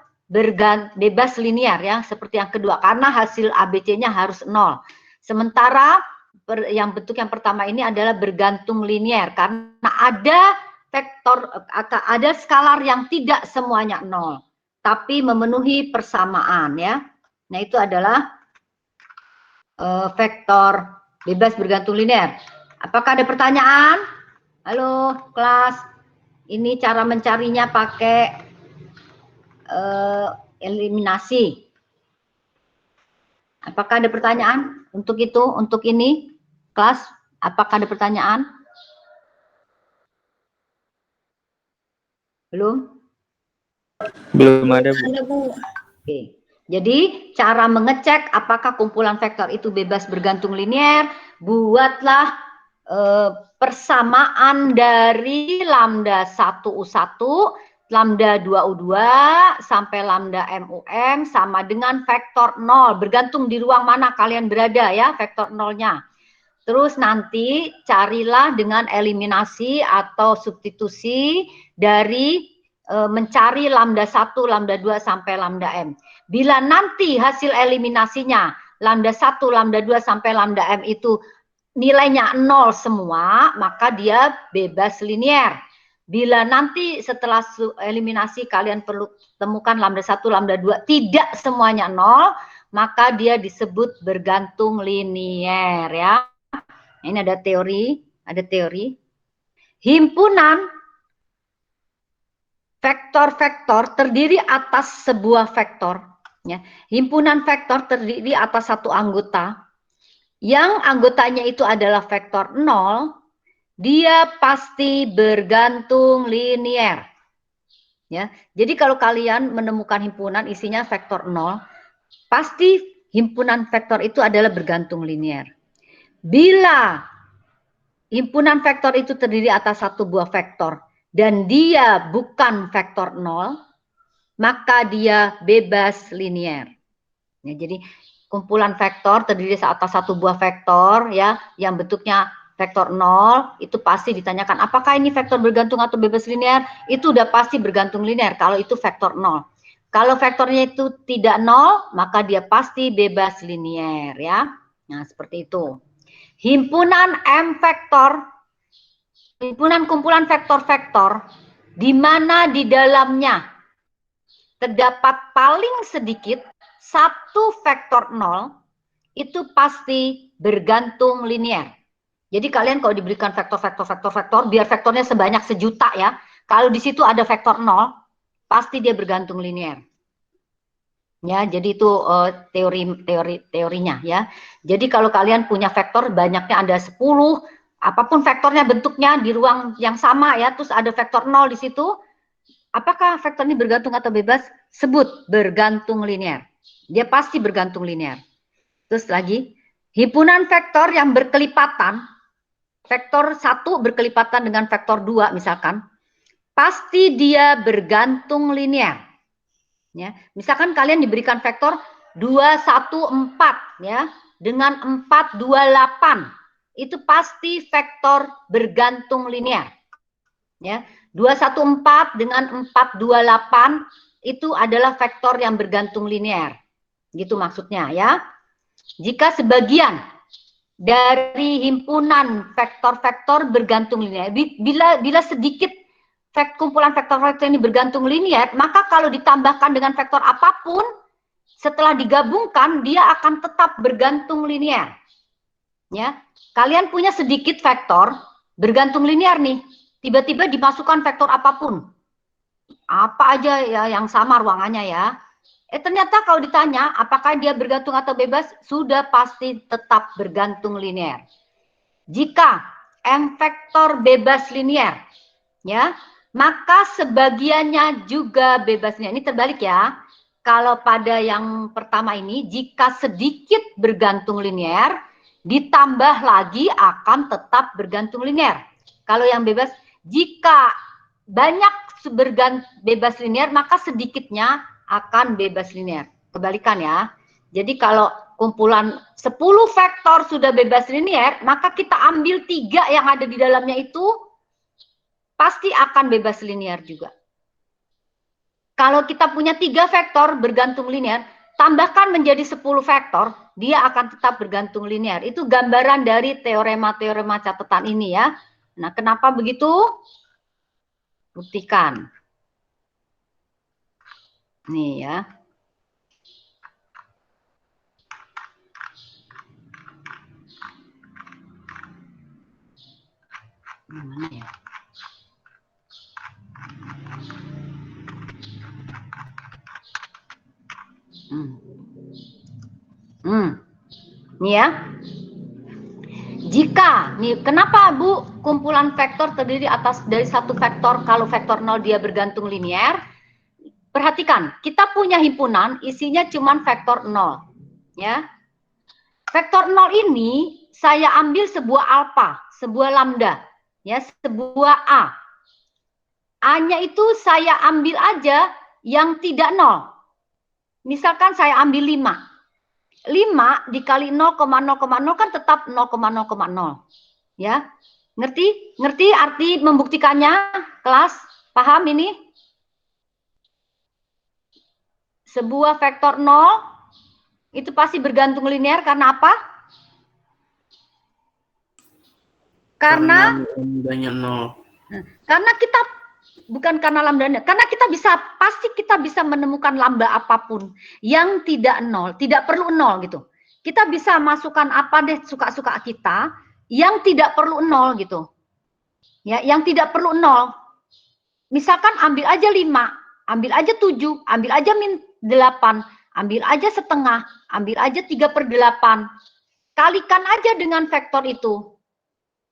bebas linear ya, seperti yang kedua karena hasil ABC-nya harus 0. Sementara yang bentuk yang pertama ini adalah bergantung linear karena ada vektor, ada skalar yang tidak semuanya 0 tapi memenuhi persamaan ya. Nah, itu adalah vektor bebas bergantung linear. Apakah ada pertanyaan? Halo kelas, ini cara mencarinya pakai eliminasi. Apakah ada pertanyaan untuk itu, untuk ini kelas? Apakah ada pertanyaan? Belum? Belum ada, Bu. Ada, Bu. Oke. Jadi cara mengecek apakah kumpulan vektor itu bebas bergantung linear, buatlah persamaan dari lambda 1U1, lambda 2U2 sampai lambda MUM sama dengan vektor 0, bergantung di ruang mana kalian berada ya, vektor 0-nya. Terus nanti carilah dengan eliminasi atau substitusi dari mencari lambda 1, lambda 2 sampai lambda M. Bila nanti hasil eliminasinya lambda 1, lambda 2 sampai lambda M itu nilainya 0 semua, maka dia bebas linear. Bila nanti setelah eliminasi kalian perlu temukan lambda 1, lambda 2 tidak semuanya 0, maka dia disebut bergantung linear ya. Ini ada teori, Himpunan vektor-vektor terdiri atas sebuah vektor. Ya. Himpunan vektor terdiri atas satu anggota. Yang anggotanya itu adalah vektor 0, dia pasti bergantung linear. Ya. Jadi kalau kalian menemukan himpunan isinya vektor 0, pasti himpunan vektor itu adalah bergantung linear. Bila himpunan vektor itu terdiri atas satu buah vektor dan dia bukan vektor 0, maka dia bebas linear. Ya, jadi kumpulan vektor terdiri atas satu buah vektor ya yang bentuknya vektor 0, itu pasti ditanyakan apakah ini vektor bergantung atau bebas linear? Itu udah pasti bergantung linear kalau itu vektor 0. Kalau vektornya itu tidak 0, maka dia pasti bebas linear ya. Nah, seperti itu. Himpunan M vektor, himpunan kumpulan vektor-vektor, di mana di dalamnya terdapat paling sedikit satu vektor 0, itu pasti bergantung linear. Jadi kalian kalau diberikan vektor, biar vektornya sebanyak sejuta ya, kalau di situ ada vektor 0, pasti dia bergantung linear. Ya, jadi itu teorinya ya. Jadi kalau kalian punya vektor banyaknya ada 10, apapun vektornya bentuknya di ruang yang sama ya, terus ada vektor 0 di situ, apakah vektor ini bergantung atau bebas? Sebut bergantung linear. Dia pasti bergantung linear. Terus lagi, himpunan vektor yang berkelipatan, vektor 1 berkelipatan dengan vektor 2 misalkan, pasti dia bergantung linear. Ya, misalkan kalian diberikan vektor 214 ya dengan 428, itu pasti vektor bergantung linear. Ya, 214 dengan 428 itu adalah vektor yang bergantung linear. Gitu maksudnya ya. Jika sebagian dari himpunan vektor-vektor bergantung linear, bila sedikit kumpulan vektor-vektor ini bergantung linear, maka kalau ditambahkan dengan vektor apapun, setelah digabungkan, dia akan tetap bergantung linear. Ya, kalian punya sedikit vektor bergantung linear nih, tiba-tiba dimasukkan vektor apapun, apa aja ya yang sama ruangannya ya. Ternyata kalau ditanya apakah dia bergantung atau bebas, sudah pasti tetap bergantung linear. Jika M vektor bebas linear, ya, maka sebagiannya juga bebas linear. Ini terbalik ya. Kalau pada yang pertama ini, jika sedikit bergantung linear, ditambah lagi akan tetap bergantung linear. Kalau yang bebas, jika banyak bebas linear, maka sedikitnya akan bebas linear. Kebalikan ya. Jadi kalau kumpulan 10 vektor sudah bebas linier, maka kita ambil 3 yang ada di dalamnya itu pasti akan bebas linier juga. Kalau kita punya 3 vektor bergantung linier, tambahkan menjadi 10 vektor, dia akan tetap bergantung linier. Itu gambaran dari teorema-teorema catatan ini ya. Nah, kenapa begitu? Buktikan. Nih ya. Gimana ya? Nih ya. Jika, nih kenapa Bu kumpulan vektor terdiri atas dari satu vektor, kalau vektor 0 dia bergantung linier? Perhatikan, kita punya himpunan isinya cuma vektor 0. Ya. Vektor 0 ini saya ambil sebuah alfa, sebuah lambda, ya, sebuah A. A-nya itu saya ambil aja yang tidak 0. Misalkan saya ambil 5. 5 dikali 0,0,0 kan tetap 0,0,0. Ya. Ngerti? Ngerti arti membuktikannya? Kelas, paham ini? Sebuah vektor 0 itu pasti bergantung linier karena apa? Karena lambdanya 0. Karena kita bukan karena lambdanya, karena pasti kita bisa menemukan lambda apapun yang tidak 0, tidak perlu 0 gitu. Kita bisa masukkan apa deh suka-suka kita yang tidak perlu 0 gitu. Ya, yang tidak perlu 0. Misalkan ambil aja 5, ambil aja 7, ambil aja -8, ambil aja setengah, ambil aja 3/8. Kalikan aja dengan vektor itu.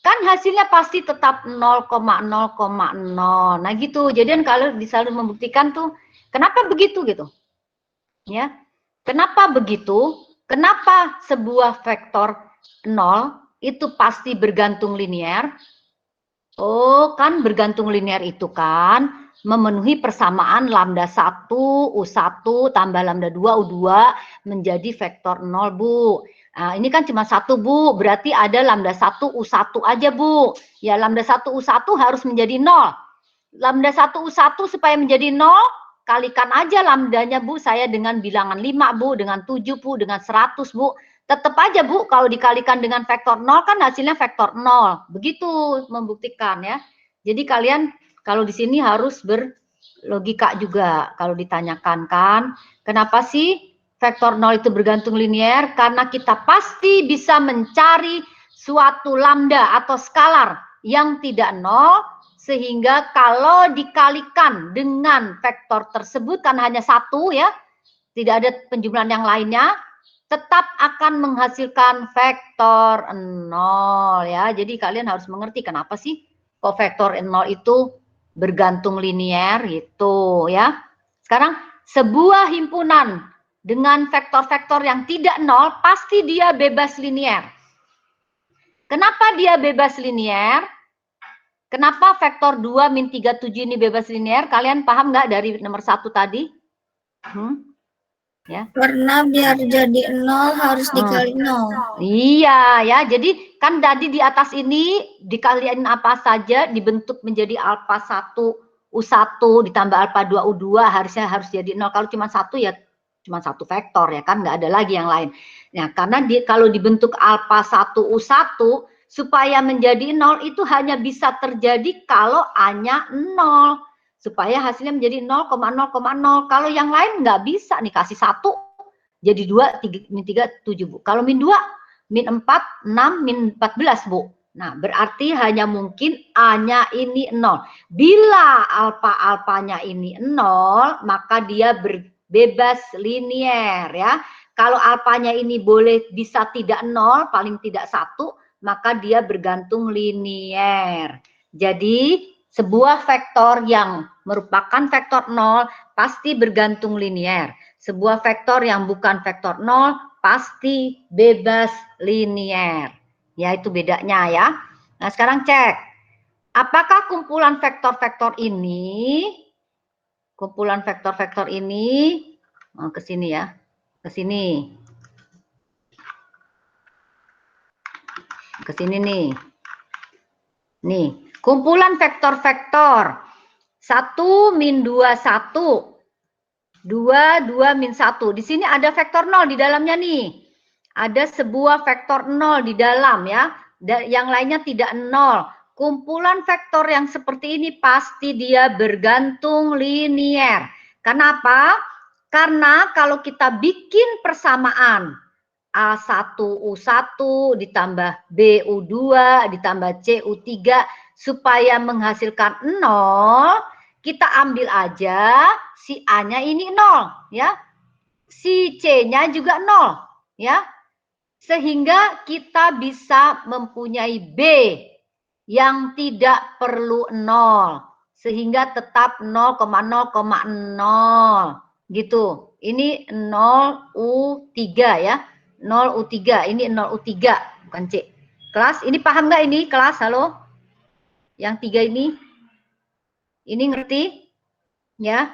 Kan hasilnya pasti tetap 0,0,0. Nah gitu. Jadi kalau selalu membuktikan tuh, kenapa begitu gitu? Ya. Kenapa begitu? Kenapa sebuah vektor 0 itu pasti bergantung linier? Oh, kan bergantung linier itu kan memenuhi persamaan lambda 1 U1 tambah lambda 2 U2 menjadi vektor 0, Bu. Nah, ini kan cuma 1, Bu. Berarti ada lambda 1 U1 aja, Bu. Ya, lambda 1 U1 harus menjadi 0. Lambda 1 U1 supaya menjadi 0, kalikan aja lambdanya, Bu. Saya dengan bilangan 5, Bu. Dengan 7, Bu. Dengan 100, Bu. Tetap aja, Bu. Kalau dikalikan dengan vektor 0, kan hasilnya vektor 0. Begitu membuktikan, ya. Jadi kalian kalau di sini harus berlogika juga. Kalau ditanyakan kan, kenapa sih vektor 0 itu bergantung linier? Karena kita pasti bisa mencari suatu lambda atau skalar yang tidak 0, sehingga kalau dikalikan dengan vektor tersebut kan hanya 1 ya, tidak ada penjumlahan yang lainnya, tetap akan menghasilkan vektor 0 ya. Jadi kalian harus mengerti kenapa sih kok vektor 0 itu bergantung linier gitu ya. Sekarang sebuah himpunan dengan vektor-vektor yang tidak 0 pasti dia bebas linier. Kenapa dia bebas linier? Kenapa vektor 2 min 3, 7 ini bebas linier? Kalian paham nggak dari nomor 1 tadi? Ya. Karena biar jadi 0 harus dikali 0. Iya ya, jadi kan tadi di atas ini dikaliin apa saja dibentuk menjadi alfa 1 U1 ditambah alfa 2 U2 harus jadi 0. Kalau cuma 1 ya cuma 1 vektor ya kan, nggak ada lagi yang lain. Nah, karena kalau dibentuk alfa 1 U1 supaya menjadi 0 itu hanya bisa terjadi kalau A-nya 0. Supaya hasilnya menjadi 0,0,0. Kalau yang lain nggak bisa nih, kasih 1 jadi 2, 3, min 3, 7, Bu. Kalau min 2, min 4, 6, min 14, Bu. Nah, berarti hanya mungkin A-nya ini 0. Bila alfa-alfanya ini 0, maka dia bebas linier ya. Kalau alfanya ini bisa tidak 0, paling tidak 1, maka dia bergantung linier. Jadi, sebuah vektor yang merupakan vektor 0 pasti bergantung linier. Sebuah vektor yang bukan vektor 0 pasti bebas linier. Ya, itu bedanya ya. Nah, sekarang cek. Apakah kumpulan vektor-vektor ini ke sini ya. Ke sini. ke sini nih. Nih, kumpulan vektor-vektor 1 min 2 1. 2 min 1. Di sini ada vektor 0 di dalamnya nih. Ada sebuah vektor 0 di dalam ya. Yang lainnya tidak 0. Kumpulan vektor yang seperti ini pasti dia bergantung linier. Kenapa? Karena kalau kita bikin persamaan A1 U1 ditambah B U2 ditambah C U3 supaya menghasilkan 0, kita ambil aja si A-nya ini 0 ya. Si C-nya juga 0 ya. Sehingga kita bisa mempunyai B yang tidak perlu 0 sehingga tetap 0,0,0 gitu. Ini 0 U3 ya. 0 U3, ini 0 U3 bukan C. Kelas, ini paham nggak ini kelas? Halo? Yang 3 ini? Ini ngerti? Ya.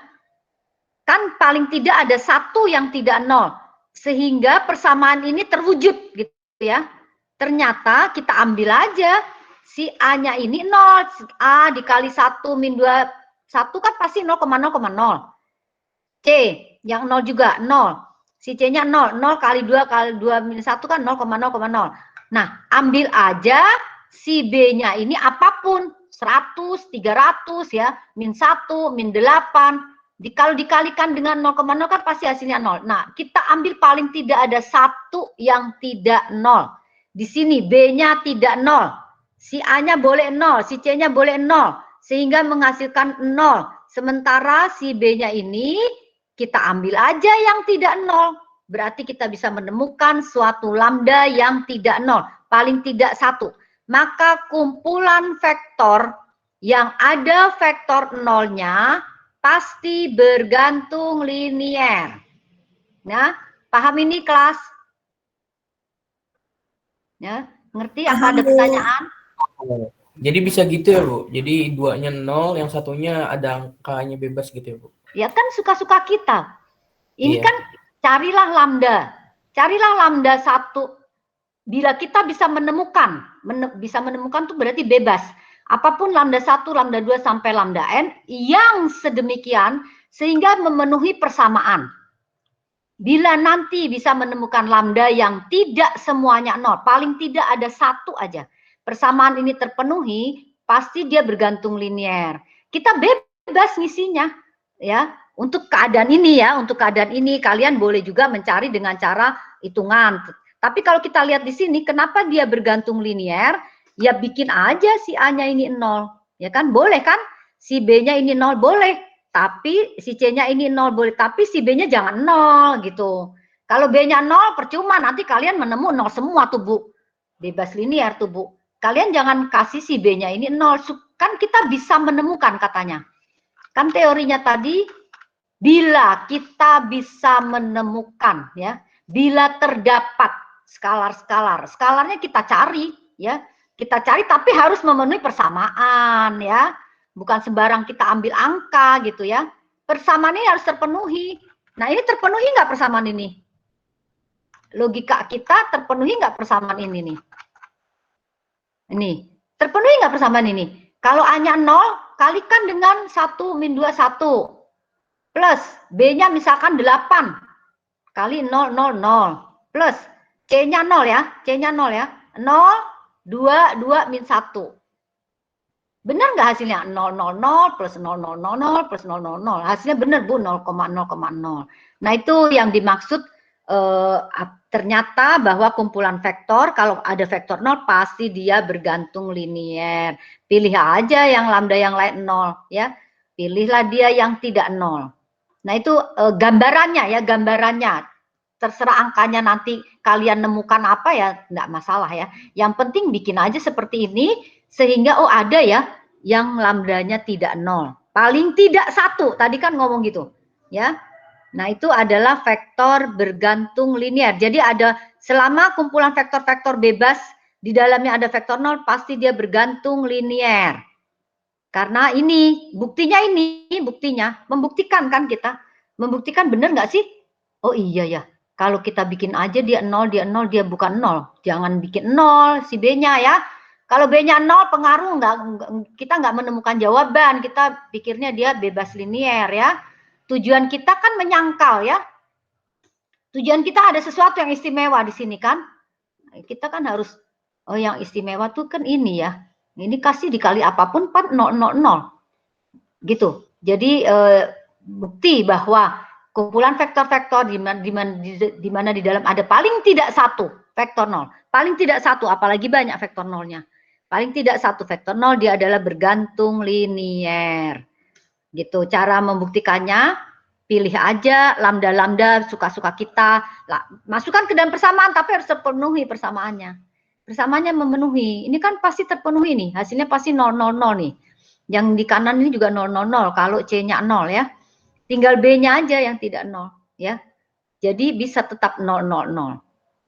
Kan paling tidak ada satu yang tidak 0. Sehingga persamaan ini terwujud gitu ya. Ternyata kita ambil aja si A-nya ini 0. A dikali 1 min 2, 1 kan pasti 0,0,0. C yang 0 juga 0. Si C-nya 0. 0 kali 2 kali 2 min 1 kan 0,0,0. Nah, ambil aja si B-nya ini apapun. 100, 300 ya. Min 1, min 8. Kalau dikalikan dengan 0,0 kan pasti hasilnya 0. Nah, kita ambil paling tidak ada satu yang tidak 0. Di sini B-nya tidak 0. Si A-nya boleh 0, si C-nya boleh 0. Sehingga menghasilkan 0. Sementara si B-nya ini kita ambil aja yang tidak 0. Berarti kita bisa menemukan suatu lambda yang tidak 0. Paling tidak 1. Maka kumpulan vektor yang ada vektor 0-nya pasti bergantung linier. Nah, paham ini kelas? Ya, ngerti apa ada pertanyaan? Jadi bisa gitu ya Bu? Jadi 2-nya 0, yang satunya ada angkanya bebas gitu ya Bu? Ya kan suka-suka kita. Ini Iya. kan carilah lambda. Carilah lambda 1. Bila kita bisa menemukan, tuh berarti bebas. Apapun lambda 1, lambda 2 sampai lambda n yang sedemikian sehingga memenuhi persamaan. Bila nanti bisa menemukan lambda yang tidak semuanya 0, paling tidak ada satu aja. Persamaan ini terpenuhi, pasti dia bergantung linier. Kita bebas ngisinya ya. Untuk keadaan ini ya, untuk keadaan ini kalian boleh juga mencari dengan cara hitungan. Tapi kalau kita lihat di sini, kenapa dia bergantung linier? Ya bikin aja si A-nya ini 0. Ya kan? Boleh kan? Si B-nya ini 0 boleh. Tapi si C-nya ini 0 boleh. Tapi si B-nya jangan 0 gitu. Kalau B-nya 0 percuma. Nanti kalian menemu 0 semua tuh Bu. Bebas linier tuh Bu. Kalian jangan kasih si B-nya ini 0. Kan kita bisa menemukan katanya. Kan teorinya tadi, bila kita bisa menemukan ya. Bila terdapat skalar-skalar. Skalarnya kita cari ya. Kita cari tapi harus memenuhi persamaan ya. Bukan sembarang kita ambil angka gitu ya. Persamaan ini harus terpenuhi. Nah ini terpenuhi nggak persamaan ini? Logika kita terpenuhi nggak persamaan ini nih? Ini. Terpenuhi nggak persamaan ini? Kalau A-nya 0, kalikan dengan 1 min 2, 1. Plus B-nya misalkan 8. Kali 0, 0, 0. Plus C-nya 0 ya. C-nya 0 ya. 0, 2, 2 min 1. Benar nggak hasilnya? 0, 0, 0 plus 0, 0, 0, 0 plus 0, 0, 0. Hasilnya benar Bu, 0,0,0. Nah itu yang dimaksud ternyata bahwa kumpulan vektor, kalau ada vektor 0 pasti dia bergantung linier. Pilih aja yang lambda yang lain 0 ya. Pilihlah dia yang tidak 0. Nah itu gambarannya ya, gambarannya. Terserah angkanya nanti kalian nemukan apa ya, enggak masalah ya. Yang penting bikin aja seperti ini, sehingga oh ada ya, yang lambdanya tidak 0. Paling tidak 1, tadi kan ngomong gitu. Ya. Nah itu adalah vektor bergantung linier. Jadi ada, selama kumpulan vektor-vektor bebas, di dalamnya ada vektor 0, pasti dia bergantung linier. Karena ini, buktinya ini, buktinya, membuktikan kan kita. Membuktikan benar nggak sih? Oh iya ya. Kalau kita bikin aja dia 0, dia bukan 0. Jangan bikin 0 si B-nya ya. Kalau B-nya 0 pengaruh kita nggak menemukan jawaban. Kita pikirnya dia bebas linier ya. Tujuan kita kan menyangkal ya. Tujuan kita ada sesuatu yang istimewa di sini kan. Kita kan harus, oh yang istimewa tuh kan ini ya. Ini kasih dikali apapun 4, 0, 0, 0. Gitu. Jadi bukti bahwa kumpulan vektor-vektor di mana di dalam ada paling tidak satu vektor 0. Paling tidak satu, apalagi banyak vektor 0-nya. Paling tidak satu vektor 0 dia adalah bergantung linier. Gitu. Cara membuktikannya, pilih aja lambda-lambda suka-suka kita. Masukkan ke dalam persamaan tapi harus terpenuhi persamaannya. Persamaannya memenuhi. Ini kan pasti terpenuhi nih. Hasilnya pasti 0, 0, 0 nih. Yang di kanan ini juga 0, 0, 0 kalau C-nya 0 ya. Tinggal B-nya aja yang tidak 0 ya. Jadi bisa tetap 0, 0, 0.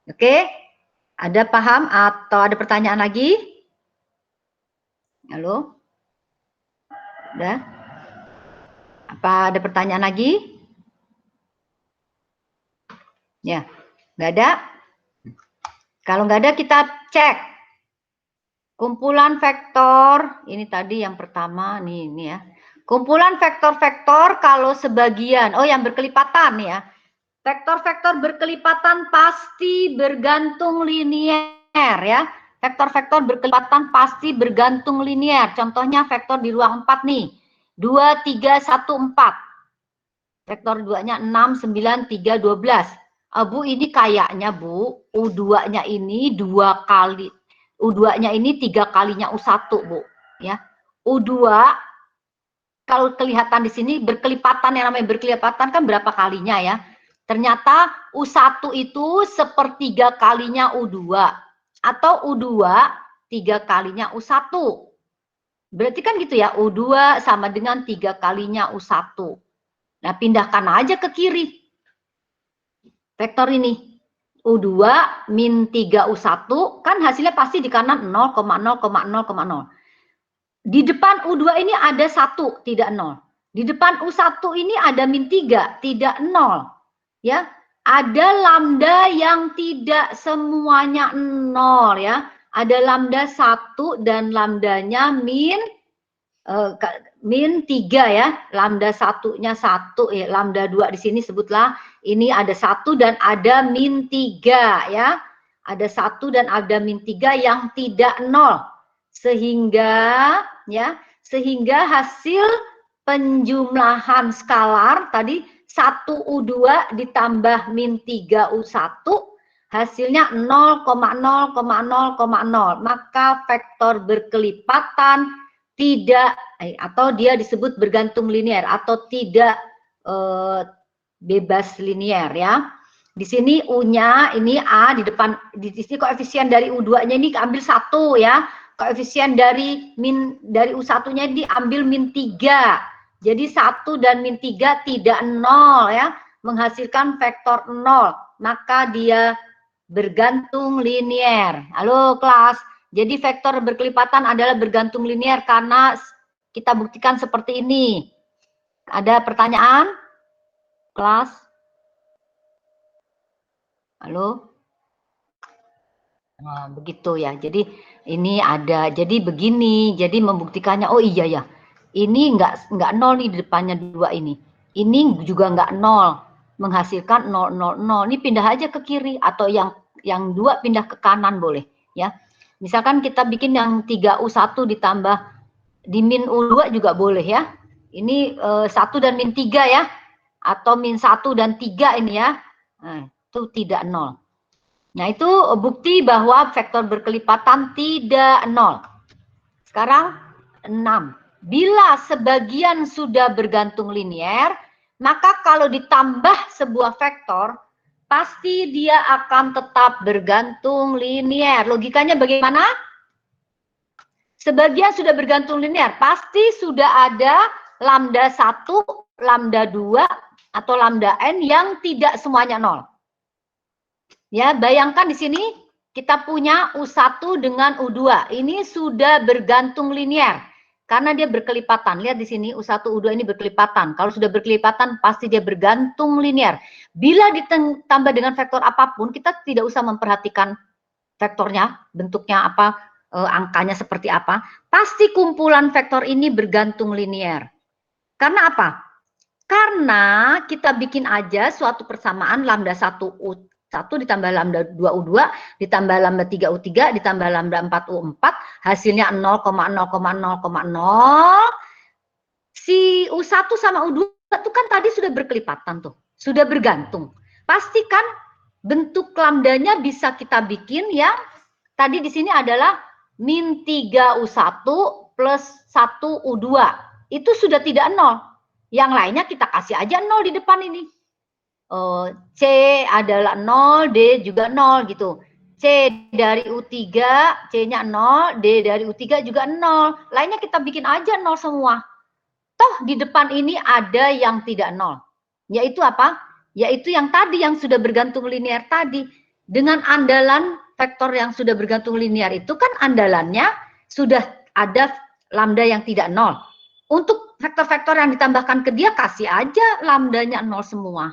Oke? Ada paham atau ada pertanyaan lagi? Halo? Udah? Apa ada pertanyaan lagi? Ya, nggak ada? Kalau nggak ada kita cek. Kumpulan vektor, ini tadi yang pertama, nih ini ya. Kumpulan vektor-vektor kalau sebagian, oh yang berkelipatan ya. Vektor-vektor berkelipatan pasti bergantung linier ya. Vektor-vektor berkelipatan pasti bergantung linier. Contohnya vektor di ruang 4 nih. 2, 3, 1, 4. Vektor 2-nya 6, 9, 3, 12. Bu, ini kayaknya Bu, U2-nya ini 2 kali. U2-nya ini 3 kalinya U1, Bu. Ya. U2 kalau kelihatan di sini berkelipatan, yang namanya berkelipatan kan berapa kalinya ya. Ternyata U1 itu sepertiga kalinya U2. Atau U2 3 kalinya U1. Berarti kan gitu ya, U2 sama dengan 3 kalinya U1. Nah, pindahkan aja ke kiri. Vektor ini. U2 min 3U1 kan hasilnya pasti di kanan 0,0,0,0. Di depan U2 ini ada 1, tidak 0. Di depan U1 ini ada min 3, tidak 0. Ya, ada lambda yang tidak semuanya 0 ya. Ada lambda 1 dan lambdanya min 3 ya. Lambda 1-nya 1 ya, lambda 2 di sini sebutlah ini ada 1 dan ada min 3 ya. Ada 1 dan ada min 3 yang tidak 0. Sehingga hasil penjumlahan skalar tadi 1U2 ditambah min 3U1 hasilnya 0,0,0,0. Maka vektor berkelipatan tidak atau dia disebut bergantung linier atau tidak bebas linier ya. Di sini U-nya ini A di depan, di sini koefisien dari U2-nya ini ambil 1 ya. Koefisien dari U1-nya diambil min 3. Jadi 1 dan min 3 tidak 0 ya, menghasilkan vektor 0. Maka dia bergantung linier. Halo kelas. Jadi vektor berkelipatan adalah bergantung linier karena kita buktikan seperti ini. Ada pertanyaan? Kelas? Halo? Nah, begitu ya. Jadi ini ada. Jadi begini. Jadi membuktikannya. Oh iya ya. Ini nggak 0 nih di depannya 2 ini. Ini juga nggak 0. Menghasilkan 0, 0, 0. Ini pindah aja ke kiri. Atau yang 2 pindah ke kanan boleh. Ya. Misalkan kita bikin yang 3U1 ditambah di min U2 juga boleh ya. Ini 1 dan min 3 ya. Atau min 1 dan 3 ini ya. Nah, itu tidak 0. Nah, itu bukti bahwa vektor berkelipatan tidak 0. Sekarang 6. Bila sebagian sudah bergantung linier, maka kalau ditambah sebuah vektor, pasti dia akan tetap bergantung linier. Logikanya bagaimana? Sebagian sudah bergantung linier, pasti sudah ada lambda 1, lambda 2, atau lambda n yang tidak semuanya 0. Ya, bayangkan di sini kita punya U1 dengan U2. Ini sudah bergantung linier. Karena dia berkelipatan. Lihat di sini U1, U2 ini berkelipatan. Kalau sudah berkelipatan pasti dia bergantung linear. Bila ditambah dengan vektor apapun, kita tidak usah memperhatikan vektornya, bentuknya apa, angkanya seperti apa. Pasti kumpulan vektor ini bergantung linear. Karena apa? Karena kita bikin aja suatu persamaan lambda 1 U1 ditambah lambda 2 U2 ditambah lambda 3 U3 ditambah lambda 4 U4 hasilnya 0,0,0,0. Si U1 sama U2 itu kan tadi sudah berkelipatan tuh, sudah bergantung. Pastikan bentuk lambdanya bisa kita bikin yang tadi di sini adalah min 3 U1 plus 1 U2. Itu sudah tidak 0. Yang lainnya kita kasih aja 0 di depan ini. C adalah 0, D juga 0 gitu. C dari U3, C-nya 0, D dari U3 juga 0. Lainnya kita bikin aja 0 semua. Toh di depan ini ada yang tidak 0. Yaitu apa? Yaitu yang tadi yang sudah bergantung linear tadi. Dengan andalan vektor yang sudah bergantung linear itu kan andalannya sudah ada lambda yang tidak 0. Untuk vektor-vektor yang ditambahkan ke dia kasih aja lambdanya 0 semua.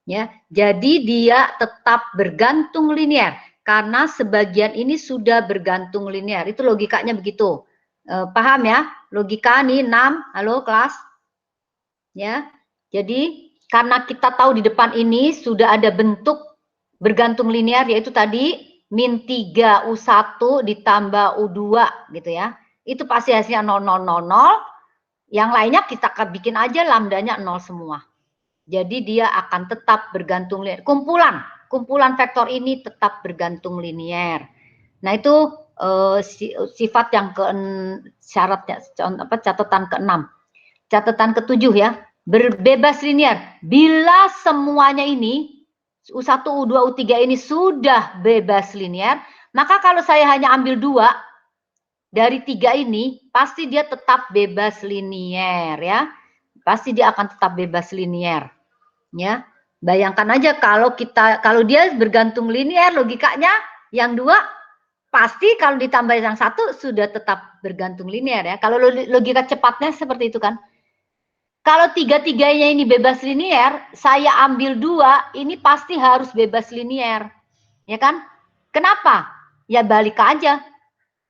Ya, jadi dia tetap bergantung linear karena sebagian ini sudah bergantung linear. Itu logikanya begitu. Paham ya? Logika nih 6. Halo kelas. Ya. Jadi karena kita tahu di depan ini sudah ada bentuk bergantung linear yaitu tadi min 3 U1 ditambah U2 gitu ya. Itu pasti hasilnya 0, 0, 0, 0. Yang lainnya kita bikin aja lambdanya 0 semua. Jadi dia akan tetap bergantung linear. Kumpulan vektor ini tetap bergantung linear. Nah itu sifat yang syaratnya catatan ke-6. Catatan ke-7 ya, berbebas linear. Bila semuanya ini U1, U2, U3 ini sudah bebas linear, maka kalau saya hanya ambil 2 dari 3 ini, pasti dia tetap bebas linear ya. Pasti dia akan tetap bebas linear. Ya, bayangkan aja kalau dia bergantung linear logikanya yang 2 pasti kalau ditambah yang 1 sudah tetap bergantung linear ya. Kalau logika cepatnya seperti itu kan. Kalau 3-3-nya ini bebas linear, saya ambil 2 ini pasti harus bebas linear. Ya kan? Kenapa? Ya balik aja.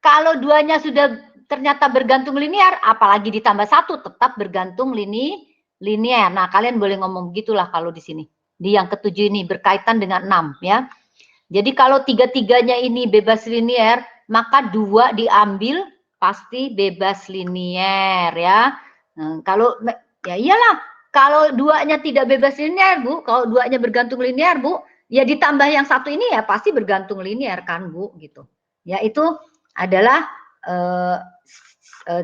Kalau 2-nya sudah ternyata bergantung linear, apalagi ditambah 1 tetap bergantung linear. Nah, kalian boleh ngomong gitulah kalau di sini. Di yang ke-7 ini berkaitan dengan 6 ya. Jadi kalau 3-3-nya ini bebas linear, maka 2 diambil pasti bebas linear ya. Nah, kalau ya iyalah, kalau 2-nya tidak bebas linear, Bu, kalau 2-nya bergantung linear, Bu, ya ditambah yang 1 ini ya pasti bergantung linear kan, Bu, gitu. Ya itu adalah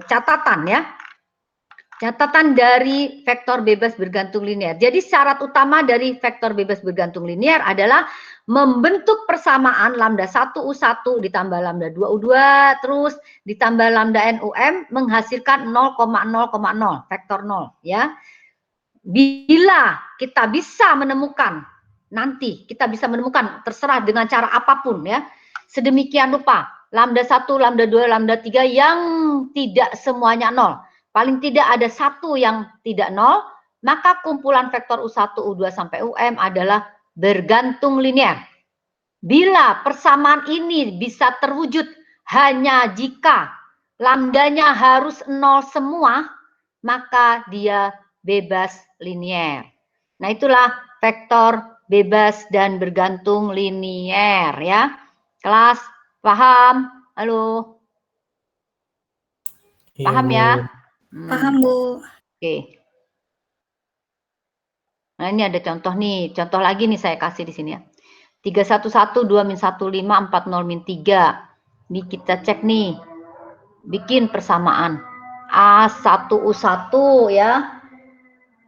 catatan ya. Catatan dari vektor bebas bergantung linear. Jadi syarat utama dari vektor bebas bergantung linear adalah membentuk persamaan lambda 1 U1 ditambah lambda 2 U2 terus ditambah lambda NUM menghasilkan 0,0,0 vektor 0 ya. Bila kita bisa menemukan nanti kita bisa menemukan terserah dengan cara apapun ya. Sedemikian rupa lambda 1, lambda 2, lambda 3 yang tidak semuanya 0. Paling tidak ada 1 yang tidak 0, maka kumpulan vektor U1, U2 sampai UM adalah bergantung linear. Bila persamaan ini bisa terwujud hanya jika lambdanya harus 0 semua, maka dia bebas linear. Nah, itulah vektor bebas dan bergantung linear ya. Kelas paham? Halo. Paham ya? Paham, Bu. Oke. Nah, ini ada contoh nih. Contoh lagi nih saya kasih di sini ya. 311, 2 min 15, 40 min 3. Ini kita cek nih. Bikin persamaan. A1U1 ya.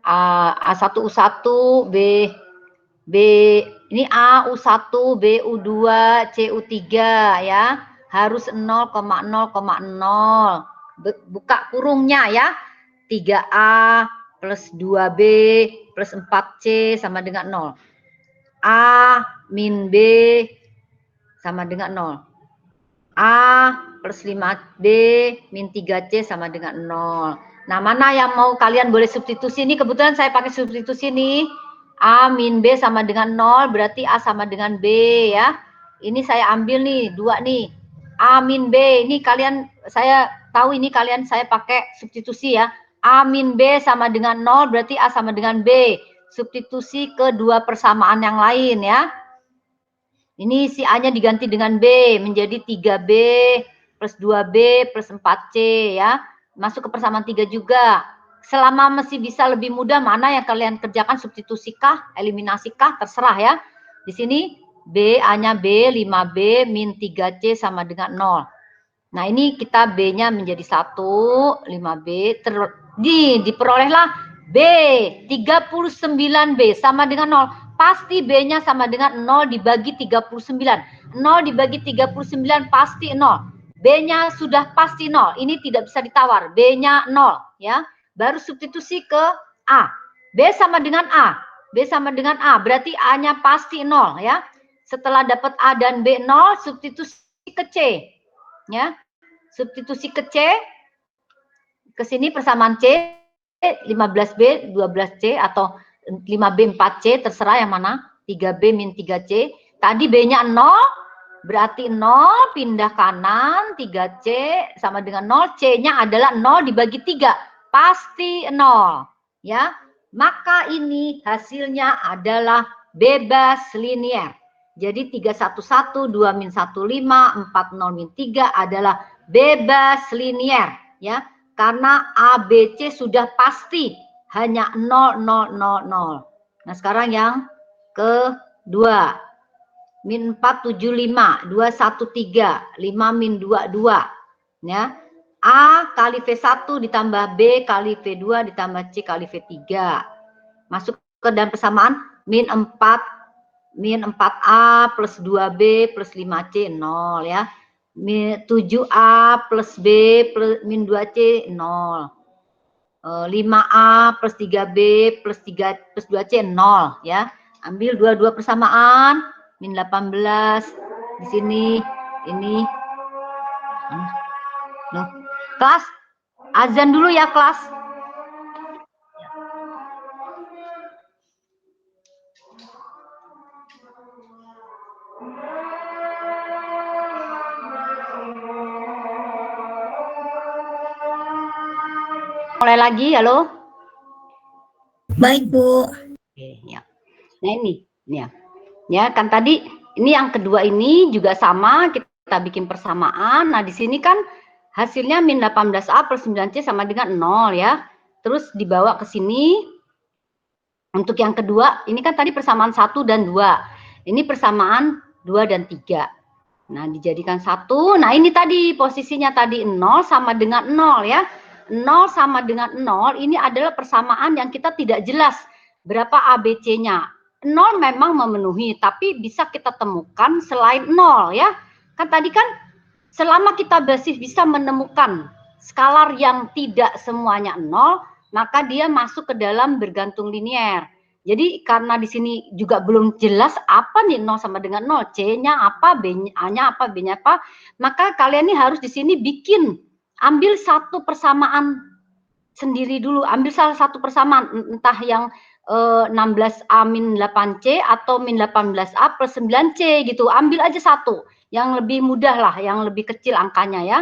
A1U1, B ini A U1, B U2, C U3 ya. Harus 0,0,0. Buka kurungnya ya. 3A plus 2B plus 4C sama dengan 0. A min B sama dengan 0. A plus 5B min 3C sama dengan 0. Nah, mana yang mau kalian boleh substitusi? Ini kebetulan saya pakai substitusi nih. A min B sama dengan 0, berarti A sama dengan B ya. Ini saya ambil nih, 2 nih. A min B, ini kalian, saya tahu ini kalian saya pakai substitusi ya. A min B sama dengan 0, berarti A sama dengan B. Substitusi ke dua persamaan yang lain ya. Ini si A-nya diganti dengan B, menjadi 3B plus 2B plus 4C ya. Masuk ke persamaan 3 juga. Selama masih bisa lebih mudah, mana yang kalian kerjakan, substitusi kah, eliminasi kah, terserah ya. Di sini B, A-nya B, 5B min 3C sama dengan 0. Nah, ini kita B-nya menjadi 1, 5B, diperolehlah B, 39B sama dengan 0. Pasti B-nya sama dengan 0 dibagi 39. 0 dibagi 39 pasti 0. B-nya sudah pasti 0. Ini tidak bisa ditawar. B-nya 0 ya. Baru substitusi ke A. B sama dengan A. B sama dengan A. Berarti A-nya pasti 0 ya. Setelah dapat A dan B 0, substitusi ke C. Ya. Substitusi ke C. Ke sini persamaan C 15B 12C atau 5B 4C, terserah yang mana. 3B min 3C. Tadi B-nya 0, berarti 0, pindah kanan, 3C sama dengan 0. C-nya adalah 0 dibagi 3. Pasti 0. Ya, maka ini hasilnya adalah bebas linier. Jadi 311, 2 min 15, 40 min 3 adalah bebas linier. Ya, karena ABC sudah pasti hanya 0, 0, 0, 0. Nah, sekarang yang kedua. Min 4, 7, 5. 2, 1, 3. 5 min 2, 2. Ya. A kali V1 ditambah B kali V2 ditambah C kali V3. Masuk ke dalam persamaan. Min 4A plus 2B plus 5C, 0 ya. 7A plus B plus min 2C, 0. 5A plus 3B plus 3 plus 2C 0 ya. Ambil dua-dua persamaan, min 18 di sini, ini. Loh. Kelas, azan dulu ya kelas. Mulai lagi, halo. Baik, Bu. Oke, ya. Nah ini, ya. Ya, kan tadi ini yang kedua ini juga sama, kita bikin persamaan. Nah, di sini kan hasilnya min 18A plus 9C sama dengan 0 ya. Terus dibawa ke sini. Untuk yang kedua, ini kan tadi persamaan 1 dan 2. Ini persamaan 2 dan 3. Nah, dijadikan 1. Nah, ini tadi posisinya tadi 0 sama dengan 0 ya. 0 sama dengan 0 ini adalah persamaan yang kita tidak jelas berapa ABC-nya. 0 memang memenuhi, tapi bisa kita temukan selain 0 ya. Kan tadi kan selama kita masih bisa menemukan skalar yang tidak semuanya 0, maka dia masuk ke dalam bergantung linier. Jadi karena di sini juga belum jelas apa nih 0 sama dengan 0, C-nya apa, A-nya apa, B-nya apa, maka kalian ini harus di sini ambil satu persamaan sendiri dulu, ambil salah satu persamaan, entah yang 16A min 8C atau min 18A plus 9C gitu, ambil aja satu, yang lebih mudah lah, yang lebih kecil angkanya ya.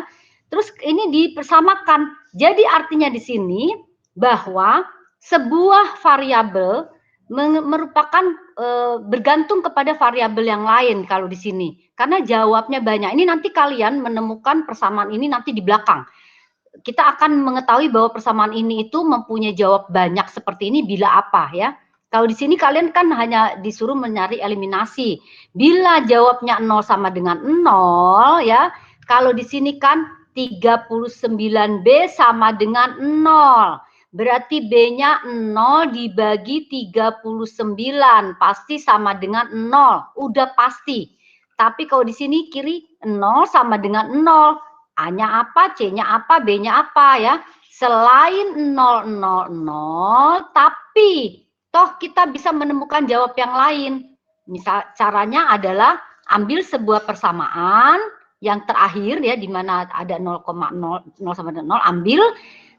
Terus ini dipersamakan, jadi artinya di sini bahwa sebuah variabel merupakan bergantung kepada variabel yang lain kalau di sini. Karena jawabnya banyak. Ini nanti kalian menemukan persamaan ini nanti di belakang. Kita akan mengetahui bahwa persamaan ini itu mempunyai jawab banyak seperti ini bila apa ya. Kalau di sini kalian kan hanya disuruh mencari eliminasi. Bila jawabnya 0 sama dengan 0 ya. Kalau di sini kan 39B sama dengan 0. Berarti B-nya 0 dibagi 39. Pasti sama dengan 0. Udah pasti. Tapi kalau di sini kiri 0 sama dengan 0. A-nya apa, C-nya apa, B-nya apa ya. Selain 0, 0, 0. Tapi toh kita bisa menemukan jawab yang lain. Misal caranya adalah ambil sebuah persamaan. yang terakhir ya, di mana ada 0,0 sama dengan 0, ambil.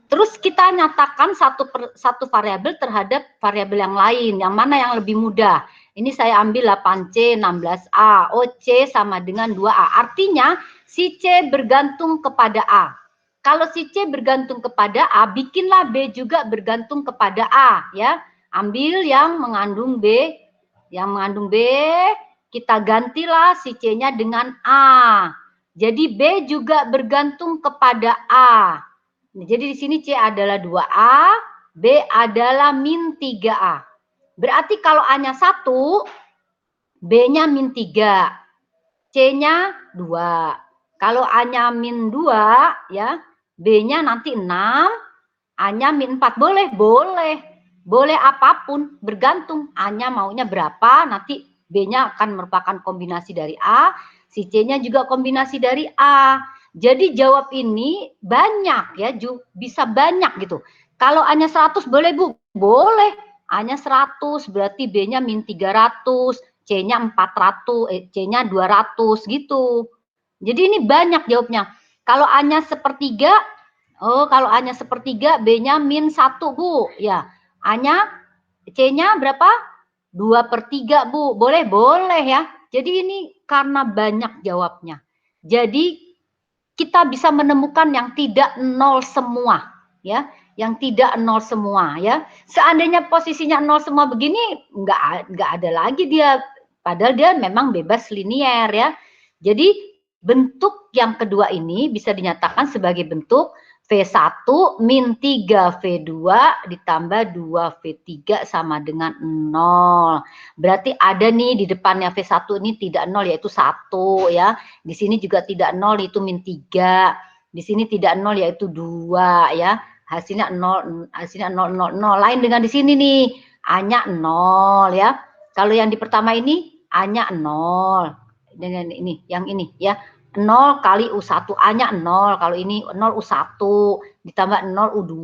Terus kita nyatakan satu variabel terhadap variabel yang lain. Yang mana yang lebih mudah? Ini saya ambil 8C 16A. Oh, C sama dengan 2A. Artinya si C bergantung kepada A. Kalau si C bergantung kepada A, bikinlah B juga bergantung kepada A, ya. Ambil yang mengandung B, kita gantilah si C-nya dengan A. Jadi B juga bergantung kepada A. Jadi di sini C adalah 2A, B adalah min 3A. Berarti kalau A-nya 1, B-nya min 3, C-nya 2. Kalau A-nya min 2, ya, B-nya nanti 6, A-nya min 4. Boleh, boleh. Boleh apapun, bergantung A-nya maunya berapa, nanti B-nya akan merupakan kombinasi dari A, si C-nya juga kombinasi dari A. Jadi jawab ini banyak ya, bisa banyak gitu. Kalau A-nya 100 boleh Bu? Boleh. A-nya 100 berarti B-nya min 300, C-nya 400, C-nya 200 gitu. Jadi ini banyak jawabnya. Kalau A-nya sepertiga, kalau A-nya sepertiga, B-nya min 1 Bu. Ya, A-nya, C-nya berapa? 2/3 Bu. Boleh, boleh ya. Jadi ini karena banyak jawabnya. Jadi kita bisa menemukan yang tidak nol semua, ya, yang tidak nol semua, ya. Seandainya posisinya nol semua begini, nggak ada lagi dia, padahal dia memang bebas linier, ya. Jadi bentuk yang kedua ini bisa dinyatakan sebagai bentuk V1 min 3V2 ditambah 2V3 sama dengan 0. Berarti ada nih di depannya V1 ini tidak 0 yaitu 1 ya. Di sini juga tidak 0 itu min 3. Di sini tidak 0 yaitu 2 ya. Hasilnya 0, hasilnya 0, 0, 0. Lain dengan di sini nih. A-nya 0 ya. Kalau yang di pertama ini A-nya 0. Dengan ini, yang ini ya. 0 kali U1, A-nya 0. Kalau ini 0 U1, ditambah 0 U2,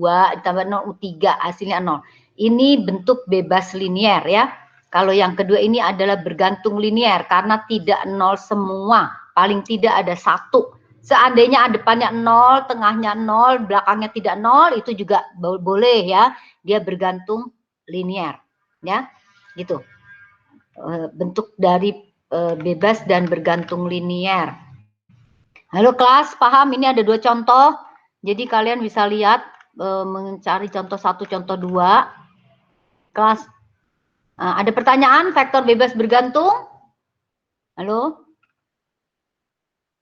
ditambah 0 U3, hasilnya 0. Ini bentuk bebas linier ya. Kalau yang kedua ini adalah bergantung linier karena tidak 0 semua. Paling tidak ada 1. Seandainya depannya 0, tengahnya 0, belakangnya tidak 0, itu juga boleh ya. Dia bergantung linier. Ya, gitu. Bentuk dari bebas dan bergantung linier. Halo kelas, paham? Ini ada 2 contoh. Jadi kalian bisa lihat mencari contoh 1, contoh 2. Kelas, ada pertanyaan vektor bebas bergantung? Halo?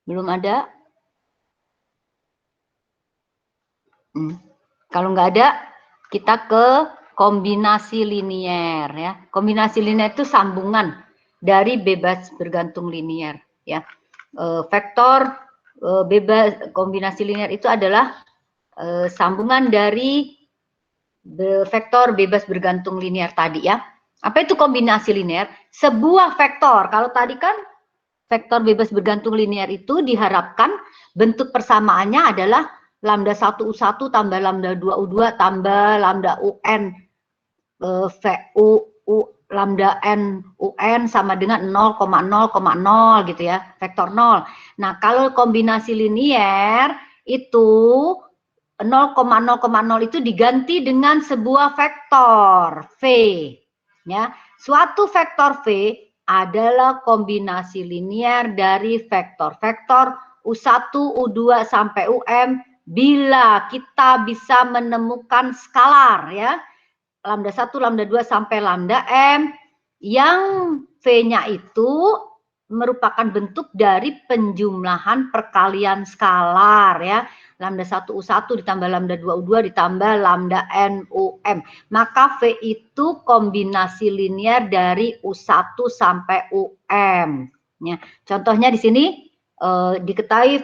Belum ada? Kalau nggak ada, kita ke kombinasi linier ya. Kombinasi linier itu sambungan dari bebas bergantung linier ya. Vektor bebas kombinasi linier itu adalah sambungan dari vektor bebas bergantung linier tadi ya. Apa itu kombinasi linier? Sebuah vektor. Kalau tadi kan vektor bebas bergantung linier itu diharapkan bentuk persamaannya adalah lambda 1 U1 tambah lambda 2 U2 tambah lambda UN VU lambda n UN sama dengan 0,0,0 gitu ya, vektor 0. Nah, kalau kombinasi linier itu 0,0,0 itu diganti dengan sebuah vektor V. Ya, suatu vektor V adalah kombinasi linier dari vektor-vektor U1, U2 sampai UM bila kita bisa menemukan skalar ya. Lambda 1, lambda 2 sampai lambda M yang V-nya itu merupakan bentuk dari penjumlahan perkalian skalar ya. Lambda 1 U1 ditambah lambda 2 U2 ditambah lambda N UM. Maka V itu kombinasi linier dari U1 sampai UM. Ya, contohnya di sini diketahui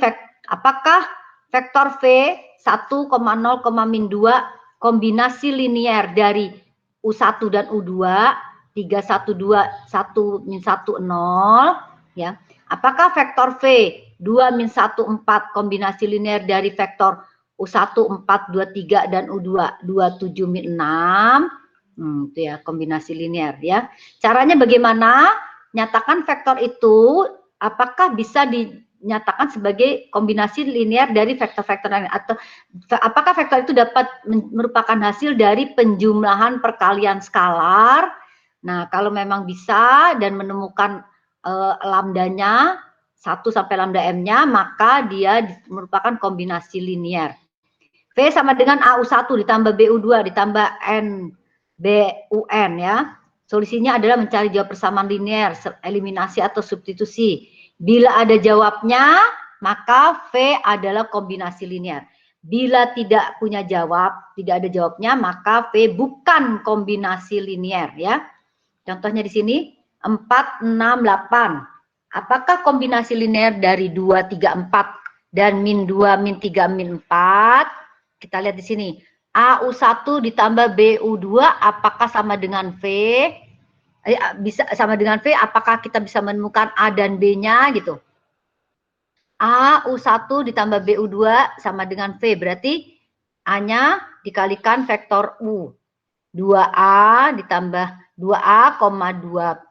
apakah vektor V 1,0, min 2 kombinasi linier dari U1 dan U2 3, 1, 2, 1, min 1, 0 ya. Apakah vektor V 2, min 1, 4 kombinasi linier dari vektor U1, 4, 2, 3 dan U2 2, 7, min 6 itu ya kombinasi linier ya. Caranya bagaimana? Nyatakan vektor itu apakah bisa dinyatakan sebagai kombinasi linear dari vektor-vektor lain, atau apakah vektor itu dapat merupakan hasil dari penjumlahan perkalian skalar. Nah, kalau memang bisa dan menemukan lambdanya 1 sampai lambda m-nya, maka dia merupakan kombinasi linear. V sama dengan AU1 ditambah BU2 ditambah NBUN ya. Solusinya adalah mencari jawab persamaan linear, eliminasi atau substitusi. Bila ada jawabnya, maka V adalah kombinasi linear. Bila tidak punya jawab, tidak ada jawabnya, maka V bukan kombinasi linear ya. Contohnya di sini 4, 6, 8. Apakah kombinasi linear dari 2, 3, 4 dan min 2, min 3, min 4? Kita lihat di sini. AU1 ditambah BU2 apakah sama dengan V? Bisa sama dengan V, apakah kita bisa menemukan A dan B-nya gitu. AU1 ditambah BU2 sama dengan V, berarti A-nya dikalikan vektor U. 2A ditambah 2A, 2A,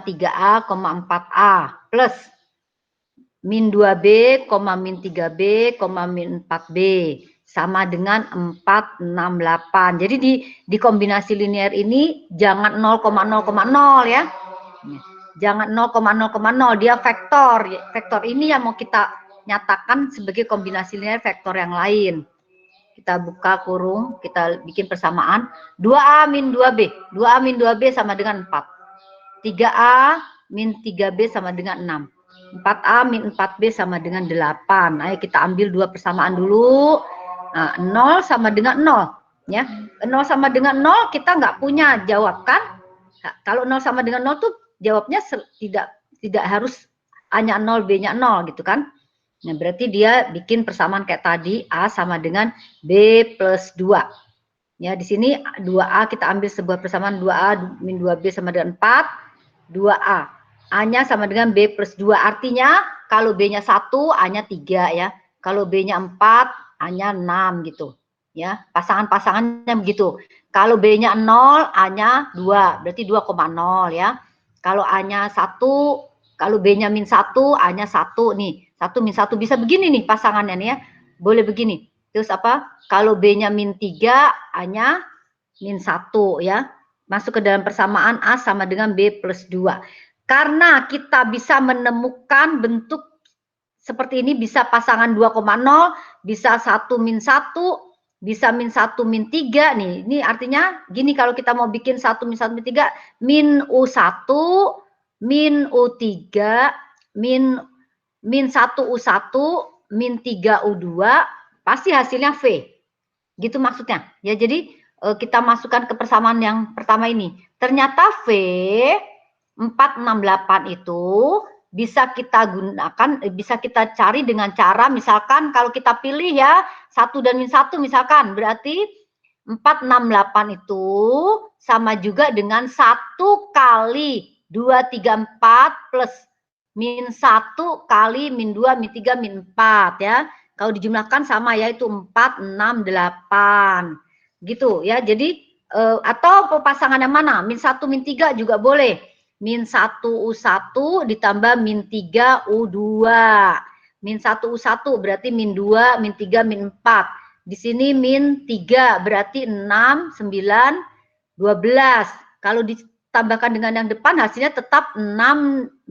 3A, 4A plus min 2B, min 3B, min 4B sama dengan 4, 6, 8. Jadi di kombinasi linear ini jangan 0,0,0 ya. Jangan 0,0,0, dia vektor. Vektor ini yang mau kita nyatakan sebagai kombinasi linear vektor yang lain. Kita buka kurung, kita bikin persamaan. 2A min 2B. 2A min 2B sama dengan 4. 3A min 3B sama dengan 6. 4A min 4B sama dengan 8. Ayo kita ambil dua persamaan dulu. Nah, 0 sama dengan 0. Ya. 0 sama dengan 0 kita nggak punya jawab kan? Nah, kalau 0 sama dengan 0 tuh jawabnya tidak harus A-nya 0, B-nya 0 gitu kan. Nah, berarti dia bikin persamaan kayak tadi, A sama dengan B plus 2. Ya, di sini 2A kita ambil sebuah persamaan 2A min 2B sama dengan 4, 2A. A-nya sama dengan B plus 2. Artinya kalau B-nya 1, A-nya 3 ya. Kalau B-nya 4, A-nya 6 gitu. Ya, pasangan-pasangannya begitu. Kalau B-nya 0, A-nya 2. Berarti 2,0 ya. Kalau A-nya 1, kalau B-nya min 1, A-nya 1 nih. 1 min 1 bisa begini nih pasangannya nih ya. Boleh begini. Terus apa? Kalau B-nya min 3, A-nya min 1 ya. Masuk ke dalam persamaan A sama dengan B plus 2. Karena kita bisa menemukan bentuk seperti ini, bisa pasangan 2,0, bisa 1 min 1, bisa min 1 min 3 nih. Ini artinya gini, kalau kita mau bikin 1 min 1 min 3, min U1, min U3, min 1 U1, min 3 U2, pasti hasilnya V. Gitu maksudnya. Ya, jadi kita masukkan ke persamaan yang pertama ini. Ternyata V 468 itu bisa kita gunakan, bisa kita cari dengan cara, misalkan kalau kita pilih ya 1 dan min 1 misalkan, berarti 468 itu sama juga dengan 1 kali 2, 3, 4 plus min 1 kali min 2, min 3, min 4 ya. Kalau dijumlahkan sama ya, itu 4, 6, 8. Gitu ya, jadi atau pasangan yang mana, min 1, min 3 juga boleh. Min 1 U1 ditambah min 3 U2. Min 1 U1 berarti min 2, min 3, min 4. Di sini min 3 berarti 6, 9, 12. Kalau ditambahkan dengan yang depan hasilnya tetap 6,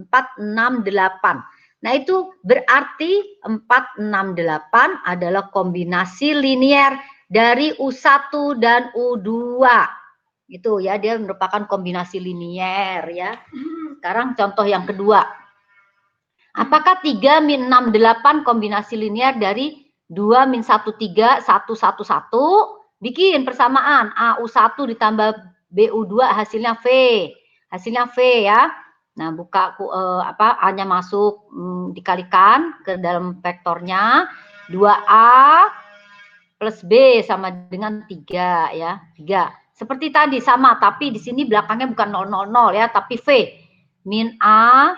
4, 6, 8. Nah, itu berarti 4, 6, 8 adalah kombinasi linear dari U1 dan U2. Gitu ya, dia merupakan kombinasi linear ya. Sekarang contoh yang kedua. Apakah 3 min 6 8 kombinasi linear dari 2 min 1 3 1 1 1? Bikin persamaan AU1 ditambah BU2 hasilnya V. Hasilnya V ya. Nah, buka A-nya masuk, dikalikan ke dalam vektornya 2A plus B sama dengan 3 ya. 3. Seperti tadi sama, tapi di sini belakangnya bukan 000 ya, tapi V. Min A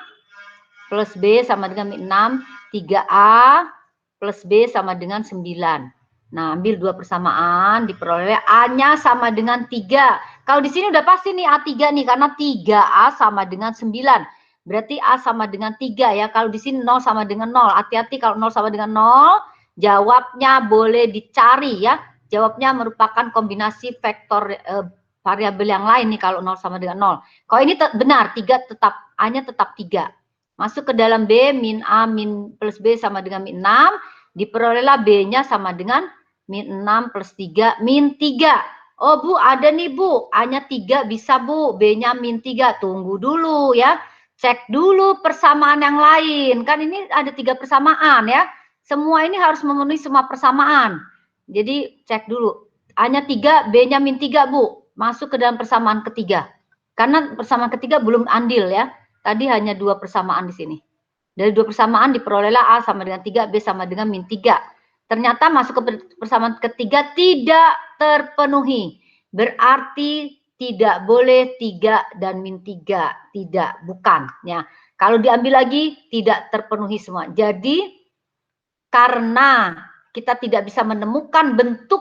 plus B sama dengan min 6, 3A plus B sama dengan 9. Nah, ambil dua persamaan, diperoleh A-nya sama dengan 3. Kalau di sini udah pasti nih A3 nih, karena 3A sama dengan 9. Berarti A sama dengan 3 ya. Kalau di sini 0 sama dengan 0. Hati-hati kalau 0 sama dengan 0, jawabnya boleh dicari ya. Jawabnya merupakan kombinasi vektor variabel yang lain nih kalau 0 sama dengan 0. Kalau ini benar, 3 tetap, A-nya tetap 3. Masuk ke dalam B, min A min plus B sama dengan min 6. Diperolehlah B-nya sama dengan min 6 plus 3, min 3. Oh Bu, ada nih Bu, A-nya 3 bisa Bu, B-nya min 3. Tunggu dulu ya. Cek dulu persamaan yang lain. Kan ini ada 3 persamaan ya. Semua ini harus memenuhi semua persamaan. Jadi cek dulu. A-nya 3, B-nya min 3 Bu. Masuk ke dalam persamaan ketiga. Karena persamaan ketiga belum andil ya. Tadi hanya 2 persamaan di sini. Dari 2 persamaan diperolehlah A sama dengan 3, B sama dengan min 3. Ternyata masuk ke persamaan ketiga tidak terpenuhi. Berarti tidak boleh 3 dan min 3. Tidak, bukan. Ya. Kalau diambil lagi, tidak terpenuhi semua. Jadi, karena kita tidak bisa menemukan bentuk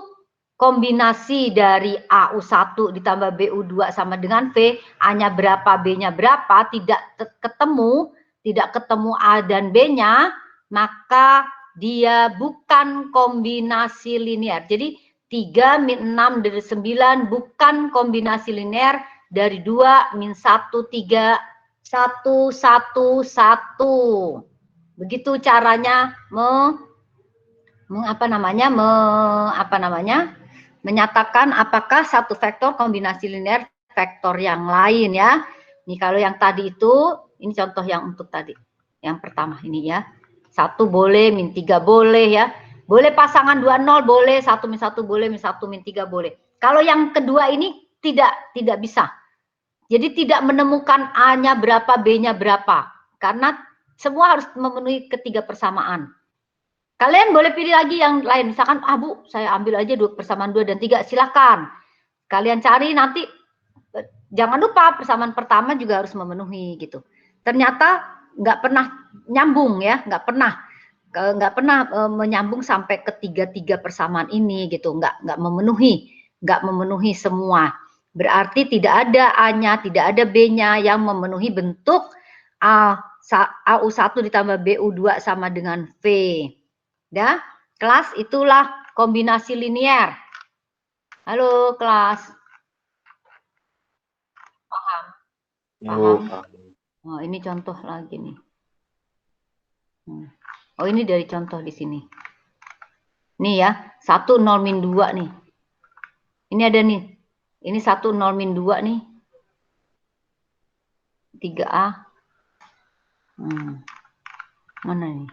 kombinasi dari AU1 ditambah BU2 sama dengan V, A-nya berapa, B-nya berapa, tidak ketemu A dan B-nya, maka dia bukan kombinasi linear. Jadi, 3 min 6 dari 9 bukan kombinasi linear, dari 2 min 1 3 1 1 1. Begitu caranya menyatakan apakah satu vektor kombinasi linear vektor yang lain ya. Nih kalau yang tadi itu, ini contoh yang untuk tadi. Yang pertama ini ya. 1 boleh, min 3 boleh ya. Boleh pasangan 2 0 boleh, 1 min 1 boleh, min 1 min 3 boleh. Kalau yang kedua ini tidak bisa. Jadi tidak menemukan A-nya berapa, B-nya berapa. Karena semua harus memenuhi ketiga persamaan. Kalian boleh pilih lagi yang lain. Misalkan, Bu, saya ambil aja persamaan 2 dan 3. Silakan. Kalian cari nanti. Jangan lupa persamaan pertama juga harus memenuhi gitu. Ternyata nggak pernah nyambung ya, nggak pernah menyambung sampai ke tiga persamaan ini gitu, nggak memenuhi semua. Berarti tidak ada A-nya, tidak ada B-nya yang memenuhi bentuk AU1 ditambah BU2 sama dengan V. Ya, kelas itulah kombinasi linear. Halo kelas. Paham? Oh, ini contoh lagi nih. Oh, ini dari contoh di sini. Nih ya, 1 0 min 2 nih. Ini ada nih. Ini 1 0 min 2 nih. 3A. Mana nih?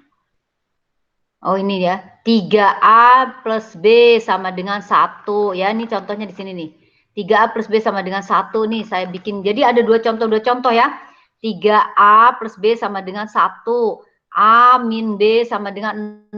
Oh, ini ya. 3A plus B sama dengan 1 ya. Ini contohnya di sini nih. 3A plus B sama dengan 1 nih saya bikin. Jadi ada dua contoh ya. 3A plus B sama dengan 1. A min B sama dengan 0.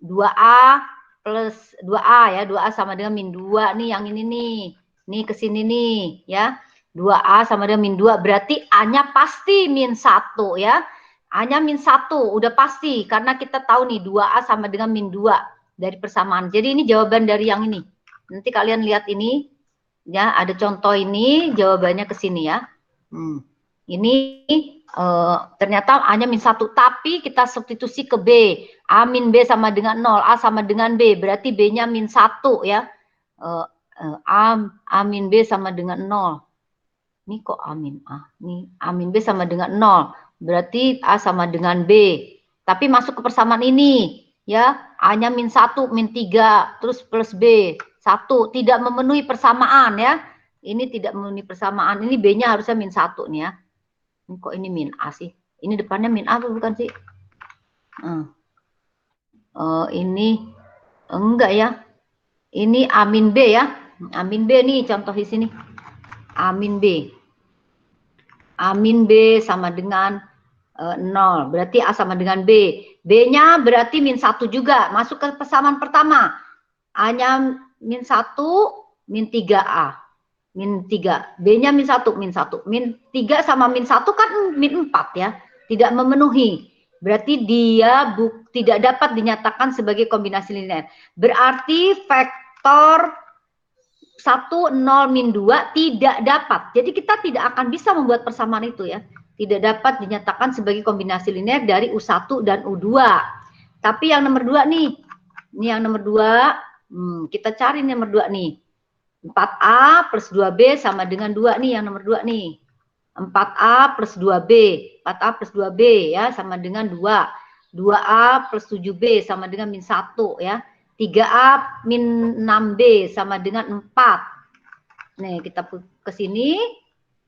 2A plus 2A ya. 2A sama dengan min 2 nih yang ini nih. Nih ke sini nih ya. 2A sama dengan min 2 berarti A-nya pasti min 1 ya. A-nya min 1 udah pasti karena kita tahu nih 2A sama dengan min 2 dari persamaan. Jadi ini jawaban dari yang ini. Nanti kalian lihat ini ya, ada contoh ini jawabannya ke sini ya. Ini ternyata A-nya min 1, tapi kita substitusi ke B. A min B sama dengan 0, A sama dengan B, berarti B-nya min 1 ya. A min B sama dengan 0. Ini kok A min A? Nih, A min B sama dengan 0, berarti A sama dengan B. Tapi masuk ke persamaan ini, ya. A-nya min 1, min 3, terus plus B, 1. Tidak memenuhi persamaan ya. Ini tidak memenuhi persamaan, ini B-nya harusnya min 1 nih ya. Kok ini min A sih? Ini depannya min A atau bukan sih? Ini enggak ya. Ini A min B ya. A min B nih contoh di sini. A min B. A min B sama dengan 0. Berarti A sama dengan B. B-nya berarti min 1 juga. Masuk ke persamaan pertama. A-nya min 1, min 3A. Min 3. B-nya min 1, min 1. Min 3 sama min 1 kan min 4 ya. Tidak memenuhi. Berarti dia tidak dapat dinyatakan sebagai kombinasi linear. Berarti vektor 1, 0, min 2 tidak dapat. Jadi kita tidak akan bisa membuat persamaan itu ya. tidak dapat dinyatakan sebagai kombinasi linear dari U1 dan U2. Tapi yang nomor 2 nih, ini yang nomor 2, kita cari nomor 2 nih. 4A plus 2B sama dengan 2 nih, yang nomor 2 nih. 4A plus 2B, 4A plus 2B ya, sama dengan 2. 2A plus 7B sama dengan min 1 ya. 3A min 6B sama dengan 4. Nih, kita ke sini.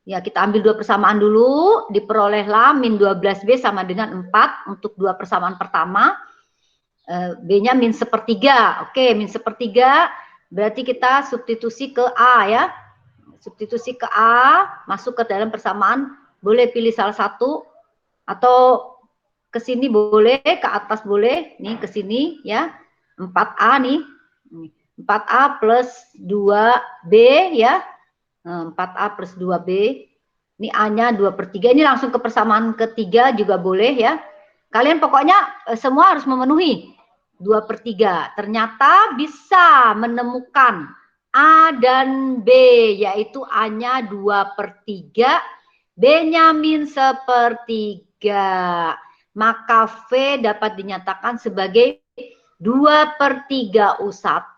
Ya, kita ambil 2 persamaan dulu, diperolehlah min 12B sama dengan 4 untuk 2 persamaan pertama. B-nya min 1/3. Oke, min 1/3 berarti kita substitusi ke A ya. Substitusi ke A, masuk ke dalam persamaan, boleh pilih salah satu atau ke sini boleh, ke atas boleh, nih ke sini ya. 4A nih. 4A plus 2B ya. 4A plus 2B, ini A-nya 2/3, ini langsung ke persamaan ketiga juga boleh ya. Kalian pokoknya semua harus memenuhi 2/3. Ternyata bisa menemukan A dan B, yaitu A-nya 2/3, B-nya min 1/3. Maka V dapat dinyatakan sebagai 2/3 U1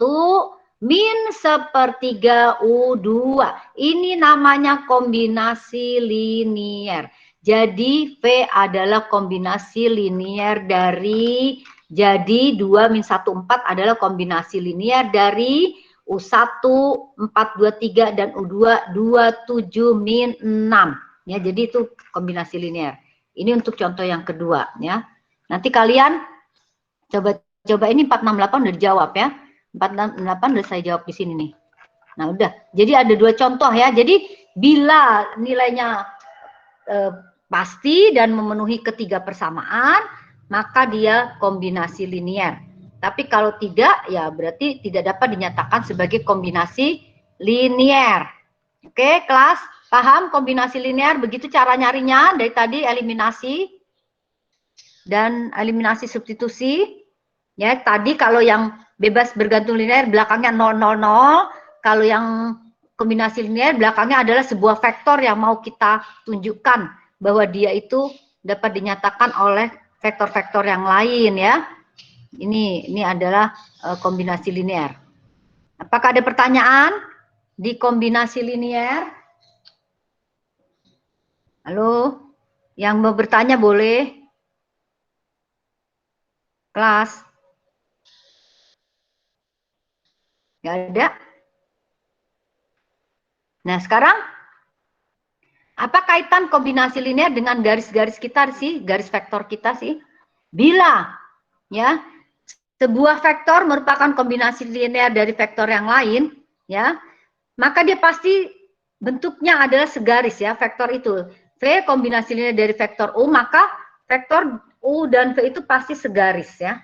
min 1/3 U2. Ini namanya kombinasi linear. Jadi V adalah kombinasi linear dari, jadi 2 min 1 4 adalah kombinasi linear dari U1 4 2 3 dan U2 2 7 min 6. Ya, jadi itu kombinasi linear. Ini untuk contoh yang kedua ya. Nanti kalian coba ini 468 udah dijawab ya. 468 udah saya jawab di sini nih. Nah, udah. Jadi ada 2 contoh ya. Jadi bila nilainya pasti dan memenuhi ketiga persamaan, maka dia kombinasi linear. Tapi kalau tidak, ya berarti tidak dapat dinyatakan sebagai kombinasi linear. Oke, kelas paham kombinasi linear? Begitu cara nyarinya dari tadi, eliminasi dan eliminasi substitusi. Ya, tadi kalau yang bebas bergantung linear belakangnya 0 0 0, kalau yang kombinasi linear belakangnya adalah sebuah vektor yang mau kita tunjukkan bahwa dia itu dapat dinyatakan oleh vektor-vektor yang lain ya. Ini adalah kombinasi linear. Apakah ada pertanyaan di kombinasi linear? Halo, yang mau bertanya boleh. Kelas. Nggak ada. Nah, sekarang apa kaitan kombinasi linear dengan garis-garis kita sih, garis vektor kita sih? Bila ya sebuah vektor merupakan kombinasi linear dari vektor yang lain, ya, maka dia pasti bentuknya adalah segaris ya, vektor itu. V kombinasi linear dari vektor U, maka vektor U dan V itu pasti segaris ya.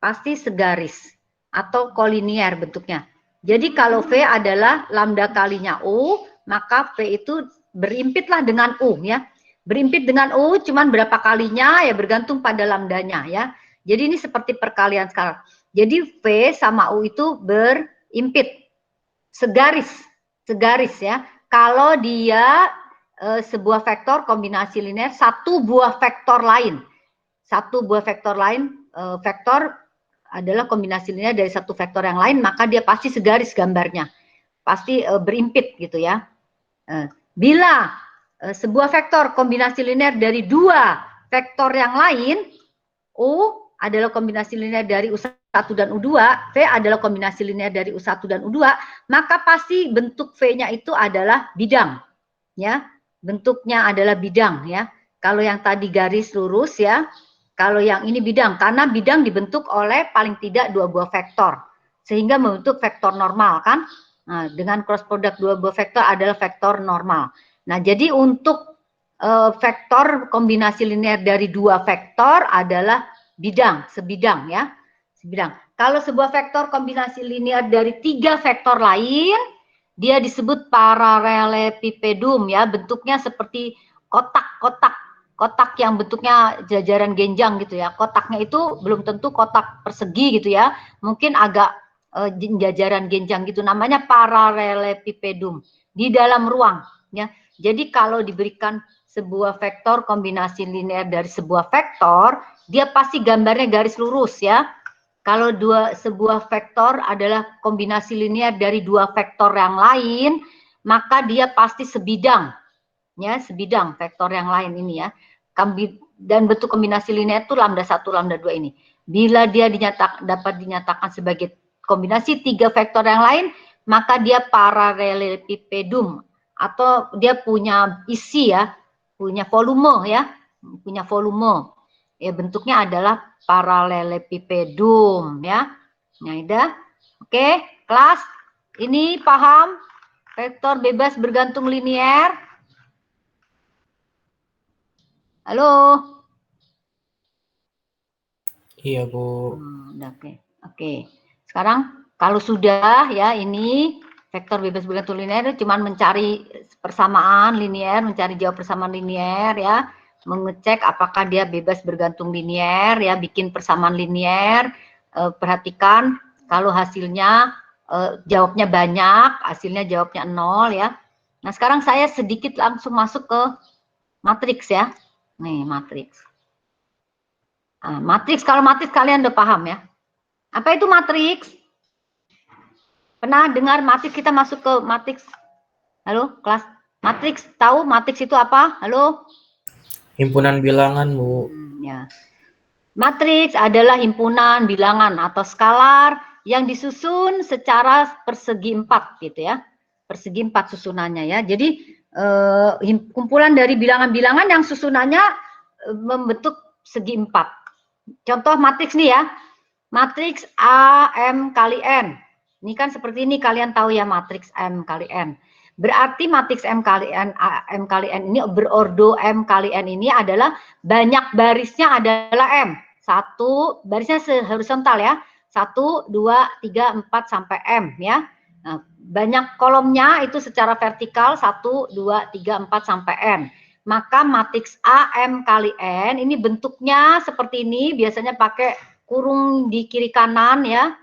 Pasti segaris atau kolinier bentuknya. Jadi kalau V adalah lambda kalinya U, maka V itu berimpitlah dengan U ya. Berimpit dengan U cuman berapa kalinya ya bergantung pada lambdanya ya. Jadi ini seperti perkalian sekarang. Jadi V sama U itu berimpit segaris ya. Kalau dia sebuah vektor kombinasi linear satu buah vektor lain. Satu buah vektor lain, vektor adalah kombinasi linear dari satu vektor yang lain, maka dia pasti segaris gambarnya. Pasti berimpit gitu ya. Bila sebuah vektor kombinasi linear dari dua vektor yang lain, U adalah kombinasi linear dari U1 dan U2, V adalah kombinasi linear dari U1 dan U2, maka pasti bentuk V-nya itu adalah bidang. Ya, bentuknya adalah bidang ya. Kalau yang tadi garis lurus ya, kalau yang ini bidang, karena bidang dibentuk oleh paling tidak dua buah vektor, sehingga membentuk vektor normal kan. Nah, dengan cross product dua buah vektor adalah vektor normal. Nah, jadi untuk vektor kombinasi linear dari dua vektor adalah bidang, sebidang ya, sebidang. Kalau sebuah vektor kombinasi linear dari tiga vektor lain, dia disebut paralelepipedum ya, bentuknya seperti kotak-kotak yang bentuknya jajaran genjang gitu ya. Kotaknya itu belum tentu kotak persegi gitu ya. Mungkin agak jajaran genjang gitu, namanya paralelepipedum di dalam ruang ya. Jadi kalau diberikan sebuah vektor kombinasi linear dari sebuah vektor, dia pasti gambarnya garis lurus ya. Kalau sebuah vektor adalah kombinasi linear dari dua vektor yang lain, maka dia pasti sebidang. Ya, sebidang vektor yang lain ini ya. Dan bentuk kombinasi linear itu lambda 1, lambda 2 ini. Bila dia dapat dinyatakan sebagai kombinasi tiga vektor yang lain, maka dia parallelepipedum atau dia punya isi ya, punya volume ya, punya volume. Ya, bentuknya adalah parallelepipedum ya. Nah, udah. Oke, kelas ini paham vektor bebas bergantung linear? Halo. Iya, Bu. Udah, oke. Sekarang kalau sudah ya, ini vektor bebas bergantung linear cuman mencari persamaan linear, mencari jawab persamaan linear ya, mengecek apakah dia bebas bergantung linear ya, bikin persamaan linear. Perhatikan kalau hasilnya jawabnya banyak, hasilnya jawabnya 0 ya. Nah, sekarang saya sedikit langsung masuk ke matriks ya. Nih, matriks. Nah, matriks, kalau matriks kalian udah paham ya. Apa itu matriks? Pernah dengar matriks? Kita masuk ke matriks. Halo, kelas. Matriks, tahu matriks itu apa? Halo? Himpunan bilangan, Bu. Ya. Matriks adalah himpunan bilangan atau skalar yang disusun secara persegi 4 gitu ya. Persegi 4 susunannya ya. Jadi kumpulan dari bilangan-bilangan yang susunannya membentuk segi 4. Contoh matriks nih ya. Matriks A, M kali N. Ini kan seperti ini, kalian tahu ya matriks M kali N. Berarti matriks M kali N, M kali N ini berordo M kali N ini adalah banyak barisnya adalah M. Satu, barisnya horizontal ya. 1, 2, 3, 4 sampai M ya. Nah, banyak kolomnya itu secara vertikal 1, 2, 3, 4 sampai N. Maka matriks A, M kali N ini bentuknya seperti ini, biasanya pakai kurung di kiri kanan ya,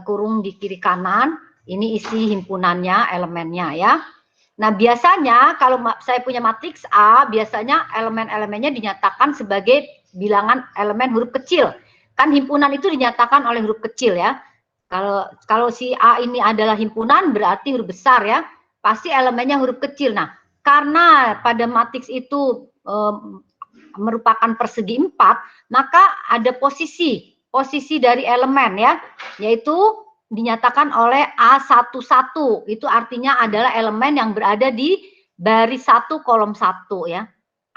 kurung di kiri kanan, ini isi himpunannya, elemennya ya. Nah, biasanya kalau saya punya matriks A, biasanya elemen-elemennya dinyatakan sebagai bilangan elemen huruf kecil. Kan himpunan itu dinyatakan oleh huruf kecil ya. Kalau si A ini adalah himpunan, berarti huruf besar ya, pasti elemennya huruf kecil. Nah, karena pada matriks itu merupakan persegi 4, maka ada posisi dari elemen ya, yaitu dinyatakan oleh A11. Itu artinya adalah elemen yang berada di baris 1 kolom 1 ya.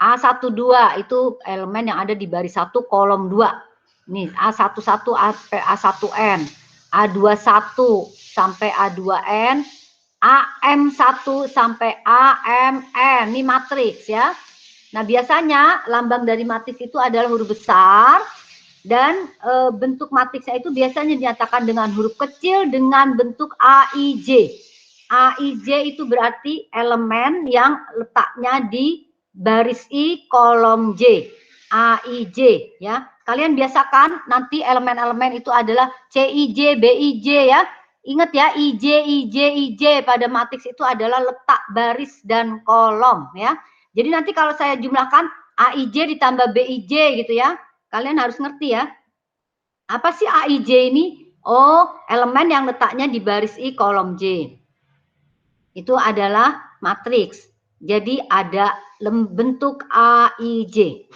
A12 itu elemen yang ada di baris 1 kolom 2. Nih, A11 sampai A1N, A21 sampai A2N, AM1 sampai AMN. Ini matriks ya. Nah, biasanya lambang dari matriks itu adalah huruf besar dan bentuk matriksnya itu biasanya dinyatakan dengan huruf kecil dengan bentuk AIJ. AIJ itu berarti elemen yang letaknya di baris I kolom J. AIJ ya. Kalian biasakan nanti elemen-elemen itu adalah CIJ, BIJ ya. Ingat ya, IJ, IJ, IJ pada matriks itu adalah letak baris dan kolom ya. Jadi nanti kalau saya jumlahkan AIJ ditambah BIJ gitu ya, kalian harus ngerti ya. Apa sih AIJ ini? Oh, elemen yang letaknya di baris I kolom J. Itu adalah matriks. Jadi ada bentuk AIJ.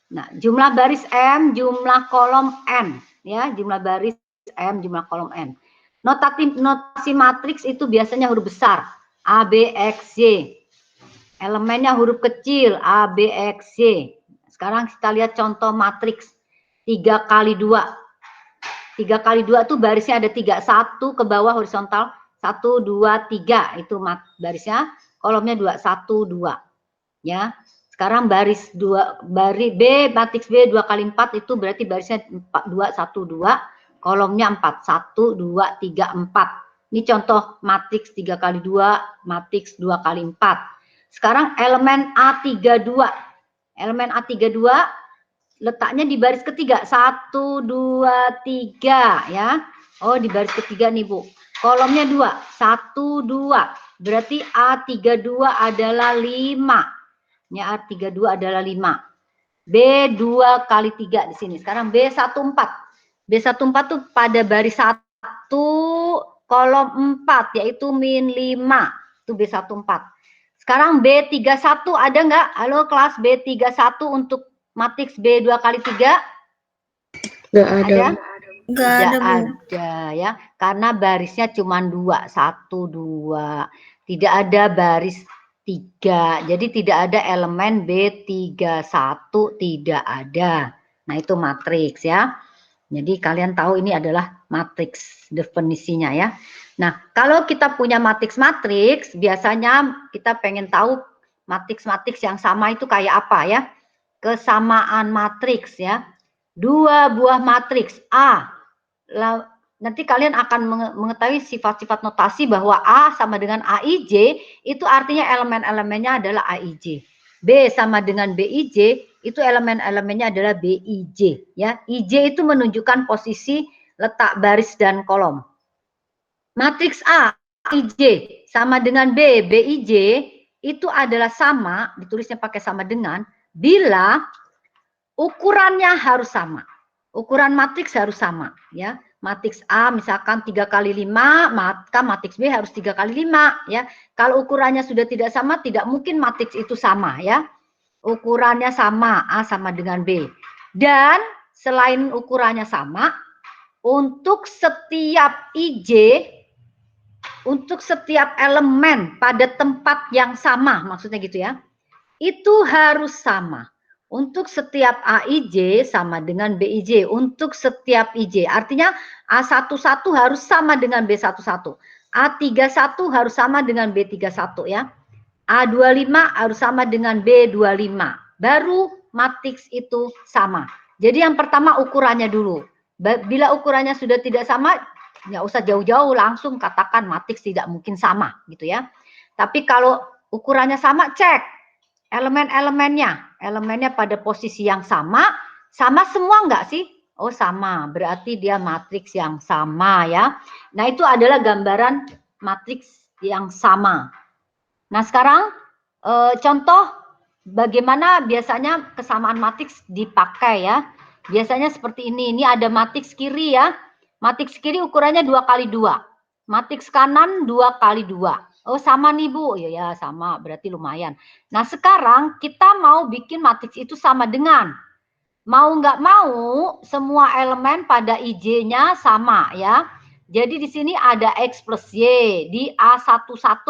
Nah, jumlah baris M, jumlah kolom N ya, jumlah baris M, jumlah kolom N. Notasi matriks itu biasanya huruf besar, A, B, X, Y. Elemennya huruf kecil, A, B, X, Y. Sekarang kita lihat contoh matriks 3 kali 2. 3 kali 2 itu barisnya ada 3. 1 ke bawah horizontal, 1, 2, 3. Itu barisnya, kolomnya 2, 1, 2. Ya. Sekarang baris 2, baris B, matriks B 2 kali 4 itu berarti barisnya 2, 1, 2. Kolomnya 4, 1, 2, 3, 4. Ini contoh matriks 3 kali 2, matriks 2 kali 4. Sekarang elemen A32. Elemen A32 letaknya di baris ketiga. 1, 2, 3 ya. Oh, di baris ketiga nih, Bu. Kolomnya 2, 1, 2. Berarti A32 adalah 5. Ya, A32 adalah 5. B2 kali 3 di sini. Sekarang B14. B14 tuh pada baris 1 kolom 4 yaitu min 5. Itu B14. Sekarang B31 ada nggak? Halo kelas B31 untuk matriks B2 kali 3? Nggak ada. Ada? Nggak Tidak ada, Bu. ada ya. Karena barisnya cuma 2. 1, 2. Tidak ada baris 3. Jadi tidak ada elemen B31. Tidak ada. Nah itu matriks ya. Jadi kalian tahu ini adalah matriks definisinya ya. Nah, kalau kita punya matriks-matriks, biasanya kita pengen tahu matriks-matriks yang sama itu kayak apa ya. Kesamaan matriks ya. 2 buah matriks A. Nanti kalian akan mengetahui sifat-sifat notasi bahwa A sama dengan AIJ, itu artinya elemen-elemennya adalah AIJ. B sama dengan BIJ, itu elemen-elemennya adalah BIJ ya. IJ itu menunjukkan posisi letak baris dan kolom. Matriks A IJ sama dengan B BIJ itu adalah sama, ditulisnya pakai sama dengan bila ukurannya harus sama. Ukuran matriks harus sama ya. Matriks A misalkan 3 kali 5, maka matriks B harus 3 kali 5 ya. Kalau ukurannya sudah tidak sama, tidak mungkin matriks itu sama ya. Ukurannya sama, A sama dengan B. Dan selain ukurannya sama, untuk setiap IJ, untuk setiap elemen pada tempat yang sama, maksudnya gitu ya, itu harus sama. Untuk setiap AIJ sama dengan BIJ, untuk setiap IJ. Artinya A11 harus sama dengan B11. A31 harus sama dengan B31 ya. A25 harus sama dengan B25. Baru matriks itu sama. Jadi yang pertama ukurannya dulu. Bila ukurannya sudah tidak sama, nggak usah jauh-jauh, langsung katakan matriks tidak mungkin sama gitu ya. Tapi kalau ukurannya sama, cek elemen-elemennya. Elemennya pada posisi yang sama. Sama semua nggak sih? Oh sama, berarti dia matriks yang sama ya. Nah itu adalah gambaran matriks yang sama. Nah sekarang contoh bagaimana biasanya kesamaan matriks dipakai ya. Biasanya seperti ini. Ini ada matriks kiri ya. Matriks kiri ukurannya 2 kali 2. Matriks kanan 2 kali 2. Oh sama nih Bu. Ya sama, berarti lumayan. Nah sekarang kita mau bikin matriks itu sama dengan. Mau nggak mau semua elemen pada IJ-nya sama ya. Jadi di sini ada X plus Y di A11.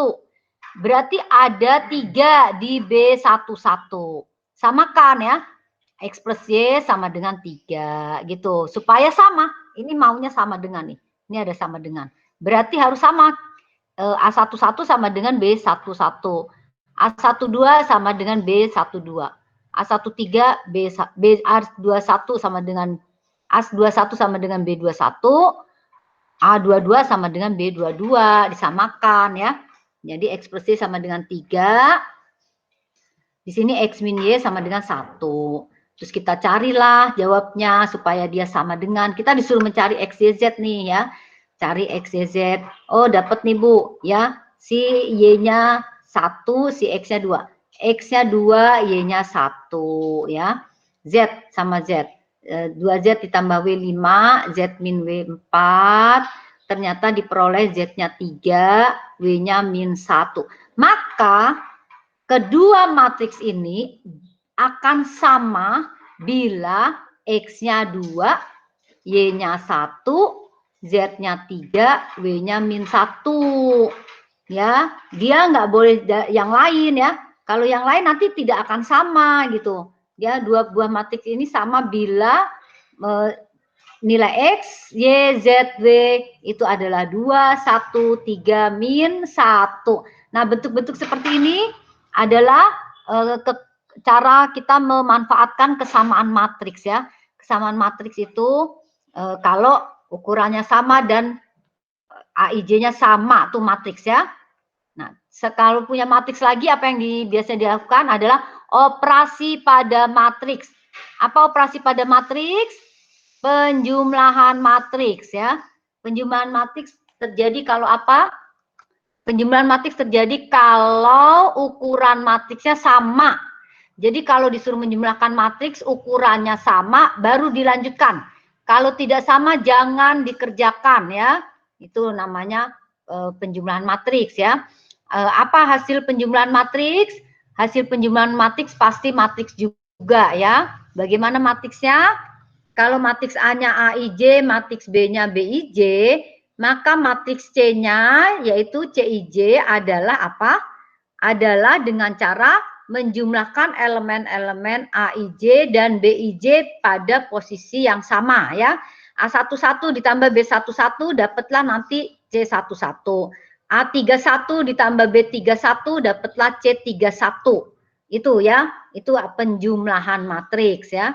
Berarti ada 3 di B11. Samakan ya. X plus Y sama dengan 3 gitu. Supaya sama. Ini maunya sama dengan nih. Ini ada sama dengan. Berarti harus sama. A11 sama dengan B11. A12 sama dengan B12. A13 A21 sama dengan A21 sama dengan B21. A22 sama dengan B22 disamakan ya. Jadi X plus Y sama dengan 3. Di sini X min Y sama dengan 1. Terus kita carilah jawabnya supaya dia sama dengan. Kita disuruh mencari X, Y, Z nih ya. Cari X, Y, Z. Oh dapat nih Bu ya. Si Y-nya 1, si X-nya 2. X-nya 2, Y-nya 1 ya. Z sama Z. 2Z ditambah W5, Z min W4. Ternyata diperoleh Z-nya 3, W-nya min 1. Maka kedua matriks ini akan sama bila X-nya 2, Y-nya 1, Z-nya 3, W-nya min 1. Ya, dia nggak boleh yang lain ya. Kalau yang lain nanti tidak akan sama gitu. Ya, dua buah matriks ini sama bila nilai X, Y, Z, W itu adalah 2, 1, 3, min 1. Nah, bentuk-bentuk seperti ini adalah cara kita memanfaatkan kesamaan matriks ya. Kesamaan matriks itu kalau ukurannya sama dan AIJ-nya sama tuh matriks ya. Nah, kalau punya matriks lagi apa yang biasanya dilakukan adalah operasi pada matriks. Apa operasi pada matriks? Penjumlahan matriks ya. Penjumlahan matriks terjadi kalau apa? Penjumlahan matriks terjadi kalau ukuran matriksnya sama Jadi kalau disuruh menjumlahkan matriks ukurannya sama baru dilanjutkan. Kalau tidak sama jangan dikerjakan ya. Itu namanya penjumlahan matriks ya. Apa hasil penjumlahan matriks? Hasil penjumlahan matriks pasti matriks juga ya. Bagaimana matriksnya? Kalau matriks A-nya AIJ, matriks B-nya BIJ, maka matriks C-nya yaitu CIJ adalah apa? Adalah dengan cara menjumlahkan elemen-elemen AIJ dan BIJ pada posisi yang sama ya. A11 ditambah B11 dapatlah nanti C11. A31 ditambah B31 dapatlah C31. Itu ya, itu penjumlahan matriks ya.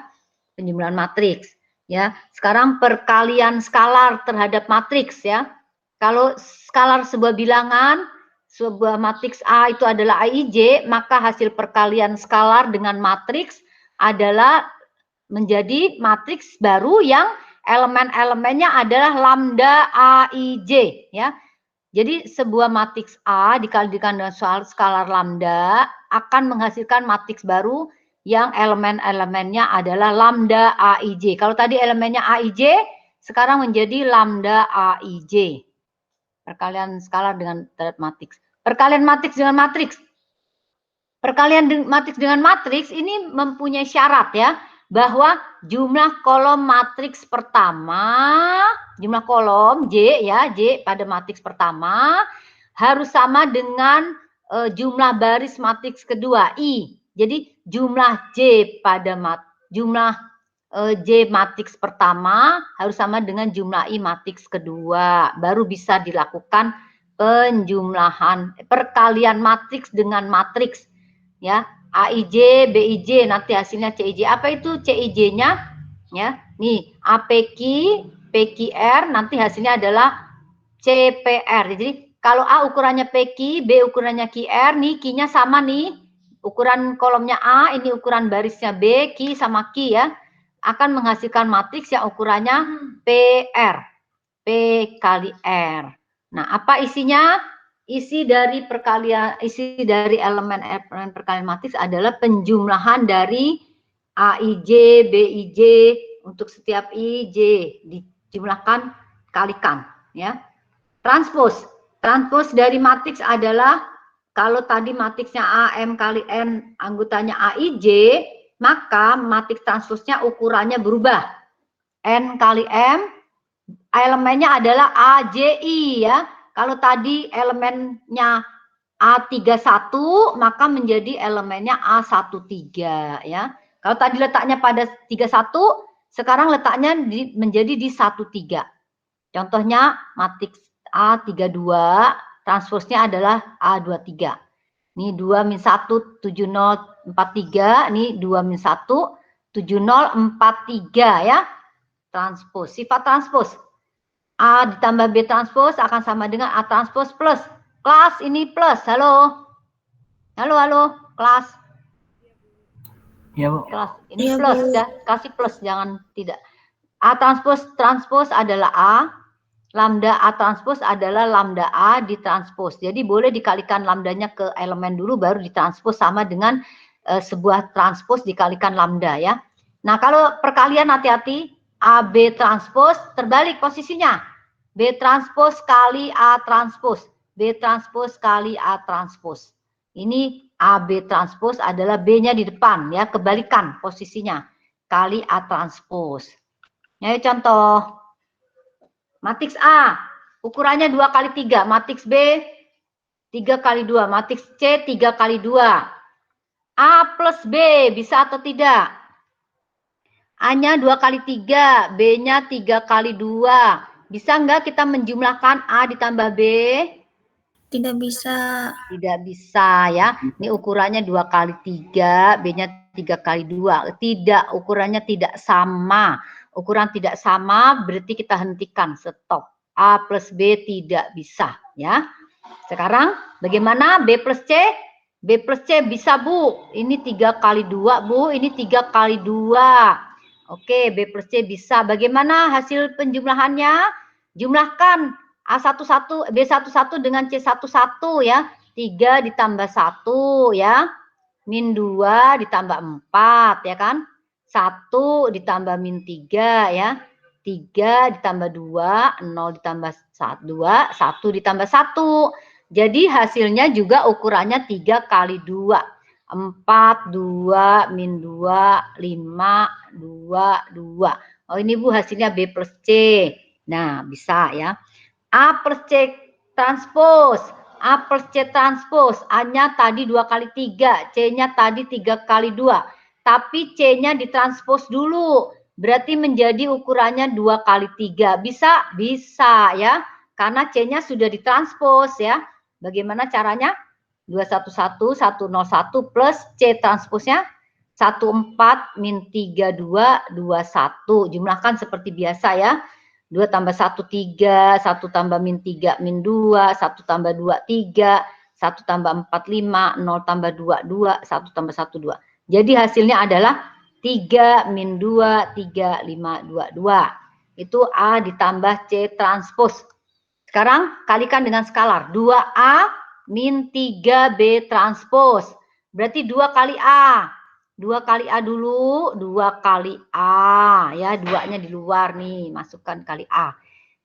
Penjumlahan matriks ya. Sekarang perkalian skalar terhadap matriks ya. Kalau skalar sebuah bilangan, sebuah matriks A itu adalah AIJ, maka hasil perkalian skalar dengan matriks adalah menjadi matriks baru yang elemen-elemennya adalah lambda AIJ ya. Jadi sebuah matriks A dikalikan dengan soal skalar lambda akan menghasilkan matriks baru yang elemen-elemennya adalah lambda AIJ. Kalau tadi elemennya AIJ, sekarang menjadi lambda AIJ. Perkalian skalar dengan matriks. Perkalian matriks dengan matriks. Perkalian matriks dengan matriks ini mempunyai syarat ya, bahwa jumlah kolom matriks pertama, jumlah kolom J ya, J pada matriks pertama harus sama dengan jumlah baris matriks kedua I. Jadi jumlah J pada jumlah J matriks pertama harus sama dengan jumlah I matriks kedua, baru bisa dilakukan penjumlahan perkalian matriks dengan matriks ya. AIJ, BIJ, nanti hasilnya CIJ. Apa itu CIJ-nya? Ya, nih APQ, PQR, nanti hasilnya adalah CPR. Jadi kalau A ukurannya PQ, B ukurannya QR, nih Q-nya sama nih. Ukuran kolomnya A, ini ukuran barisnya B, Q sama Q ya. Akan menghasilkan matriks yang ukurannya PR. P kali R. Nah, apa isinya? Isi dari elemen perkalian matriks adalah penjumlahan dari AIJ, BIJ untuk setiap IJ dijumlahkan kalikan ya. Transpos dari matriks adalah kalau tadi matriksnya AM kali N anggotanya AIJ, maka matriks transposnya ukurannya berubah. N kali M, elemennya adalah AJI ya. Kalau tadi elemennya A31, maka menjadi elemennya A13 ya. Kalau tadi letaknya pada 31, sekarang letaknya menjadi di 13. Contohnya matriks A32, transposnya adalah A23. Ini 2 min 1, 7043, ini 2 min 1, 7043 ya. Transpos, sifat transpos. A ditambah B transpos akan sama dengan A transpos plus. Kelas ini plus, halo. Halo, kelas. Iya, Bu. Kelas ini Iya, plus Bu. ya, kasih plus jangan tidak. A transpos adalah A, lambda A transpos adalah lambda A ditranspos. Jadi boleh dikalikan lambdanya ke elemen dulu baru ditranspos sama dengan sebuah transpos dikalikan lambda ya. Nah, kalau perkalian hati-hati. AB transpos terbalik posisinya. B transpos kali A transpos. B transpos kali A transpos. Ini AB transpos adalah B-nya di depan ya, kebalikan posisinya. Kali A transpos. Ya, contoh. Matriks A ukurannya 2 kali 3, matriks B 3 kali 2, matriks C 3 kali 2. A plus B bisa atau tidak? A-nya 2 kali 3, B-nya 3 kali 2. Bisa enggak kita menjumlahkan A ditambah B? Tidak bisa. Tidak bisa ya. Ini ukurannya 2 kali 3, B-nya 3 kali 2. Tidak, ukurannya tidak sama. Ukuran tidak sama berarti kita hentikan, stop. A plus B tidak bisa ya. Sekarang bagaimana B plus C? B plus C bisa Bu. Ini 3 kali 2 Bu, ini 3 kali 2. Oke, B plus C bisa. Bagaimana hasil penjumlahannya? Jumlahkan B11 dengan C11 ya. 3 ditambah 1 ya. min 2 ditambah 4 ya kan? 1 ditambah min 3 ya. 3 ditambah 2, 0 ditambah 2, 1 ditambah 1. Jadi hasilnya juga ukurannya 3 kali 2. 4, 2, min 2, 5, 2, 2. Oh ini Bu hasilnya B plus C. Nah bisa ya. A plus C transpose. A plus C transpose. A-nya tadi 2 kali 3. C-nya tadi 3 kali 2. Tapi C-nya ditranspose dulu. Berarti menjadi ukurannya 2 kali 3. Bisa? Bisa ya. Karena C-nya sudah ditranspose ya. Bagaimana caranya? 211, 101 plus C transposnya 14 min 32, 21. Jumlahkan seperti biasa ya. 2 tambah 1, 3, 1 tambah min 3, min 2, 1 tambah 2, 3, 1 tambah 4, 5, 0 tambah 2, 2, 1 tambah 1, 2. Jadi hasilnya adalah 3 min 2, 3, 5, 2, 2. Itu A ditambah C transpose. Sekarang kalikan dengan skalar. 2A min 3B transpose. Berarti 2 kali A. 2 kali A dulu, 2 kali A. Ya, 2-nya di luar nih, masukkan kali A.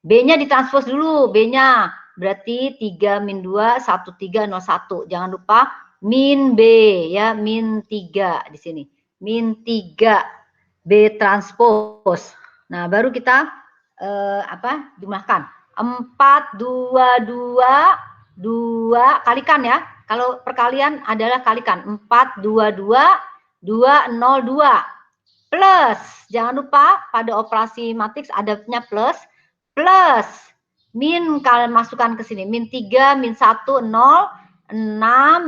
B-nya ditranspose dulu, B-nya. Berarti 3 min 2, 1, 3, 0, 1. Jangan lupa min B, ya, min 3 di sini. Min 3 B transpose. Nah, baru kita jumlahkan. 4, 2, 2, 2, kalikan ya. Kalau perkalian adalah kalikan. 4, 2, 2, 2, 0, 2. Plus, jangan lupa pada operasi matriks adanya plus. Plus, min kalian masukkan ke sini. Min 3, min 1, 0, 6,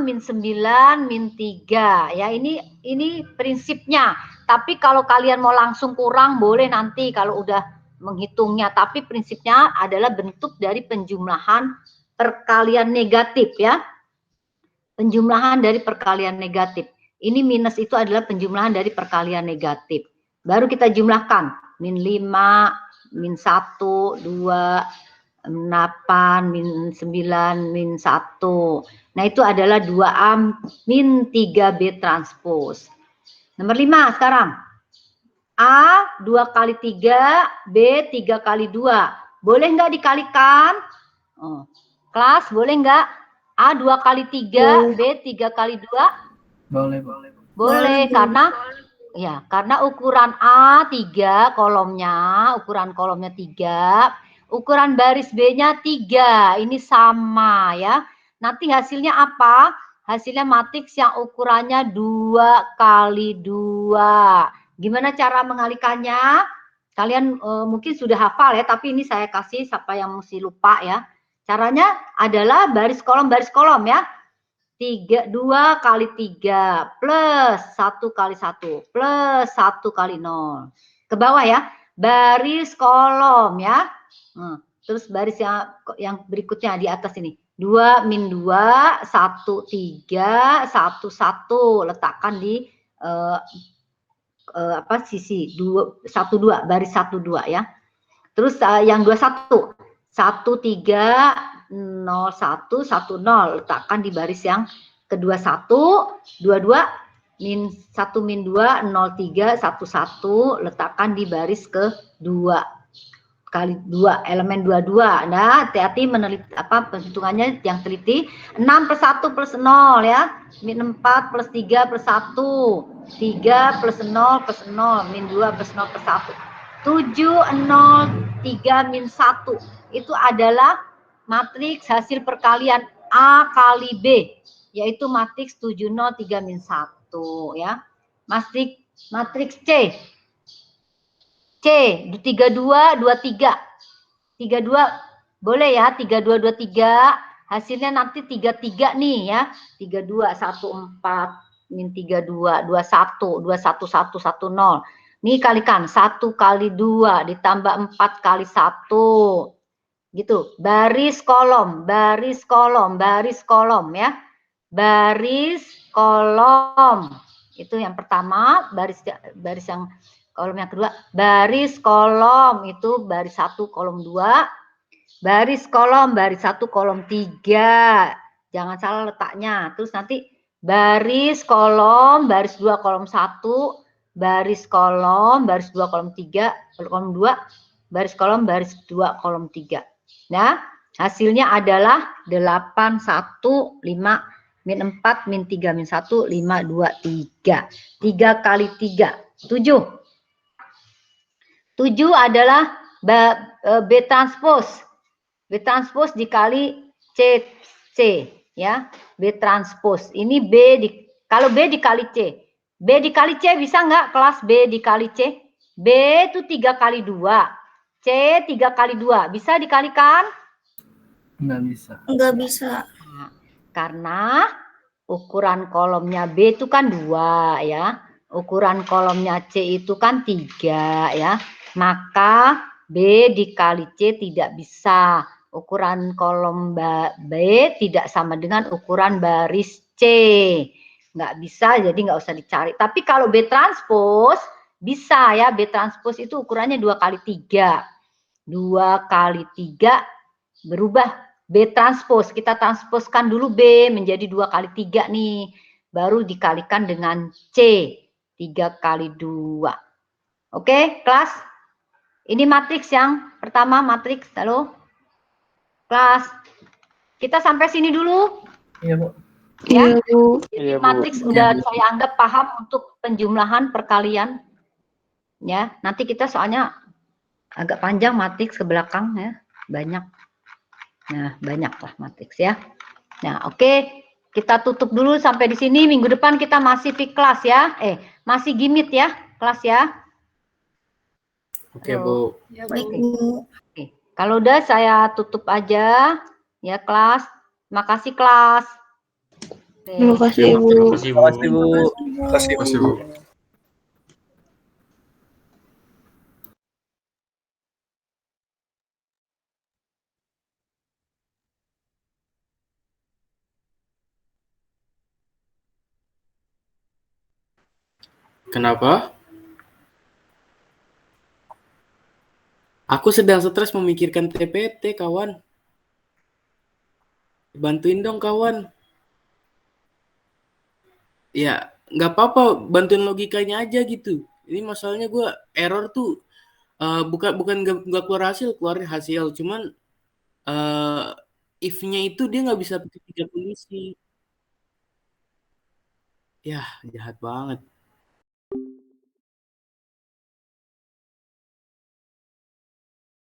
min 9, min 3. Ya, ini prinsipnya. Tapi kalau kalian mau langsung kurang, boleh nanti kalau udah menghitungnya. Tapi prinsipnya adalah bentuk dari penjumlahan perkalian negatif ya. Penjumlahan dari perkalian negatif. Ini minus itu adalah penjumlahan dari perkalian negatif. Baru kita jumlahkan. Min 5, min 1, 2, 8, min 9, min 1. Nah itu adalah 2A min 3B transpose. Nomor 5 sekarang. A 2 kali 3, B 3 kali 2. Boleh nggak dikalikan? Oh. Kelas, boleh nggak? A 2 kali 3, B 3 kali 2? Boleh. Boleh, karena ukuran A 3 kolomnya, ukuran kolomnya 3, ukuran baris B-nya 3. Ini sama ya. Nanti hasilnya apa? Hasilnya matriks yang ukurannya 2 kali 2. Gimana cara mengalikannya? Kalian mungkin sudah hafal ya, tapi ini saya kasih siapa yang mesti lupa ya. Caranya adalah baris kolom ya. 2 kali 3 plus 1 kali 1 plus 1 kali 0. Ke bawah ya. Baris kolom ya. Terus baris yang berikutnya di atas ini. 2 min 2, 1, 3, 1, 1. Letakkan di sisi 1, 2. Baris 1, 2 ya. Terus yang 21. 1, 3, 0, 1, 1, 0. Letakkan di baris yang kedua 1, 22, min 1, min 2, 0, 3, 1, 1. Letakkan di baris kedua. Kali 2, elemen 22. Nah, hati-hati meneliti perhitungannya yang teliti. 6 plus 1 plus 0 ya. Min 4 plus 3 plus 1. 3 plus 0 plus 0. Min 2 plus 0 plus 1. 7, 0, 3, min 1. Itu adalah matriks hasil perkalian A kali B, yaitu matriks 7, 0, 3, min 1 ya. Matriks C. C 32, 23. 32 boleh ya, 32, 23. Hasilnya nanti 33 nih ya. 32, 1, 4, min 32, 21, 21, 1, 1, 0. Nih kalikan 1 kali 2 ditambah 4 kali 1. Gitu. Baris kolom ya. Baris kolom. Itu yang pertama, baris yang kolom yang kedua, baris kolom itu baris 1 kolom 2. Baris kolom baris 1 kolom 3. Jangan salah letaknya. Terus nanti baris kolom, baris 2 kolom 1, baris kolom, baris 2 kolom 3, kolom 2, baris kolom, baris 2 kolom 3. Nah, hasilnya adalah 8, 1, 5, min 4, min 3, min 1, 5, 2, 3. 3 kali 3, 7. 7 adalah B transpose. B transpose dikali C ya. B transpose. Ini kalau B dikali C. B dikali C bisa nggak kelas B dikali C? B itu 3 kali 2. C 3 kali 2. Bisa dikalikan? Nggak bisa. Nggak bisa. Nah, karena ukuran kolomnya B itu kan 2 ya. Ukuran kolomnya C itu kan 3 ya. Maka B dikali C tidak bisa. Ukuran kolom B tidak sama dengan ukuran baris C. Nggak bisa, jadi nggak usah dicari. Tapi kalau B transpose, bisa ya. B transpose itu ukurannya 2 kali 3. 2 kali 3 berubah B transpose. Kita transposkan dulu B menjadi 2 kali 3 nih. Baru dikalikan dengan C. 3 kali 2. Oke, kelas? Ini matriks yang pertama, matriks. Halo? Kelas. Kita sampai sini dulu. Iya, Bu. Ya. Iya, Bu. Jadi matriks udah saya anggap paham untuk penjumlahan perkalian. Ya, nanti kita soalnya agak panjang matriks ke belakang ya. Banyak. Nah, banyak lah matriks ya. Nah, oke. Kita tutup dulu sampai di sini. Minggu depan kita masih di kelas ya. Masih gimit ya, kelas ya. Oke, Bu. Ya, baik, Bu. Oke. Kalau udah saya tutup aja ya kelas. Makasih kelas. Oke. Terima kasih, Bu. Terima kasih, Bu. Terima kasih, Bu. Kenapa? Aku sedang stres memikirkan TPT, kawan. Bantuin dong, kawan. Ya, nggak apa-apa, bantuin logikanya aja gitu. Ini masalahnya gue error tuh bukan nggak keluar hasil, keluar hasil. Cuman if-nya itu dia nggak bisa pakai 3 kondisi. Ya, jahat banget.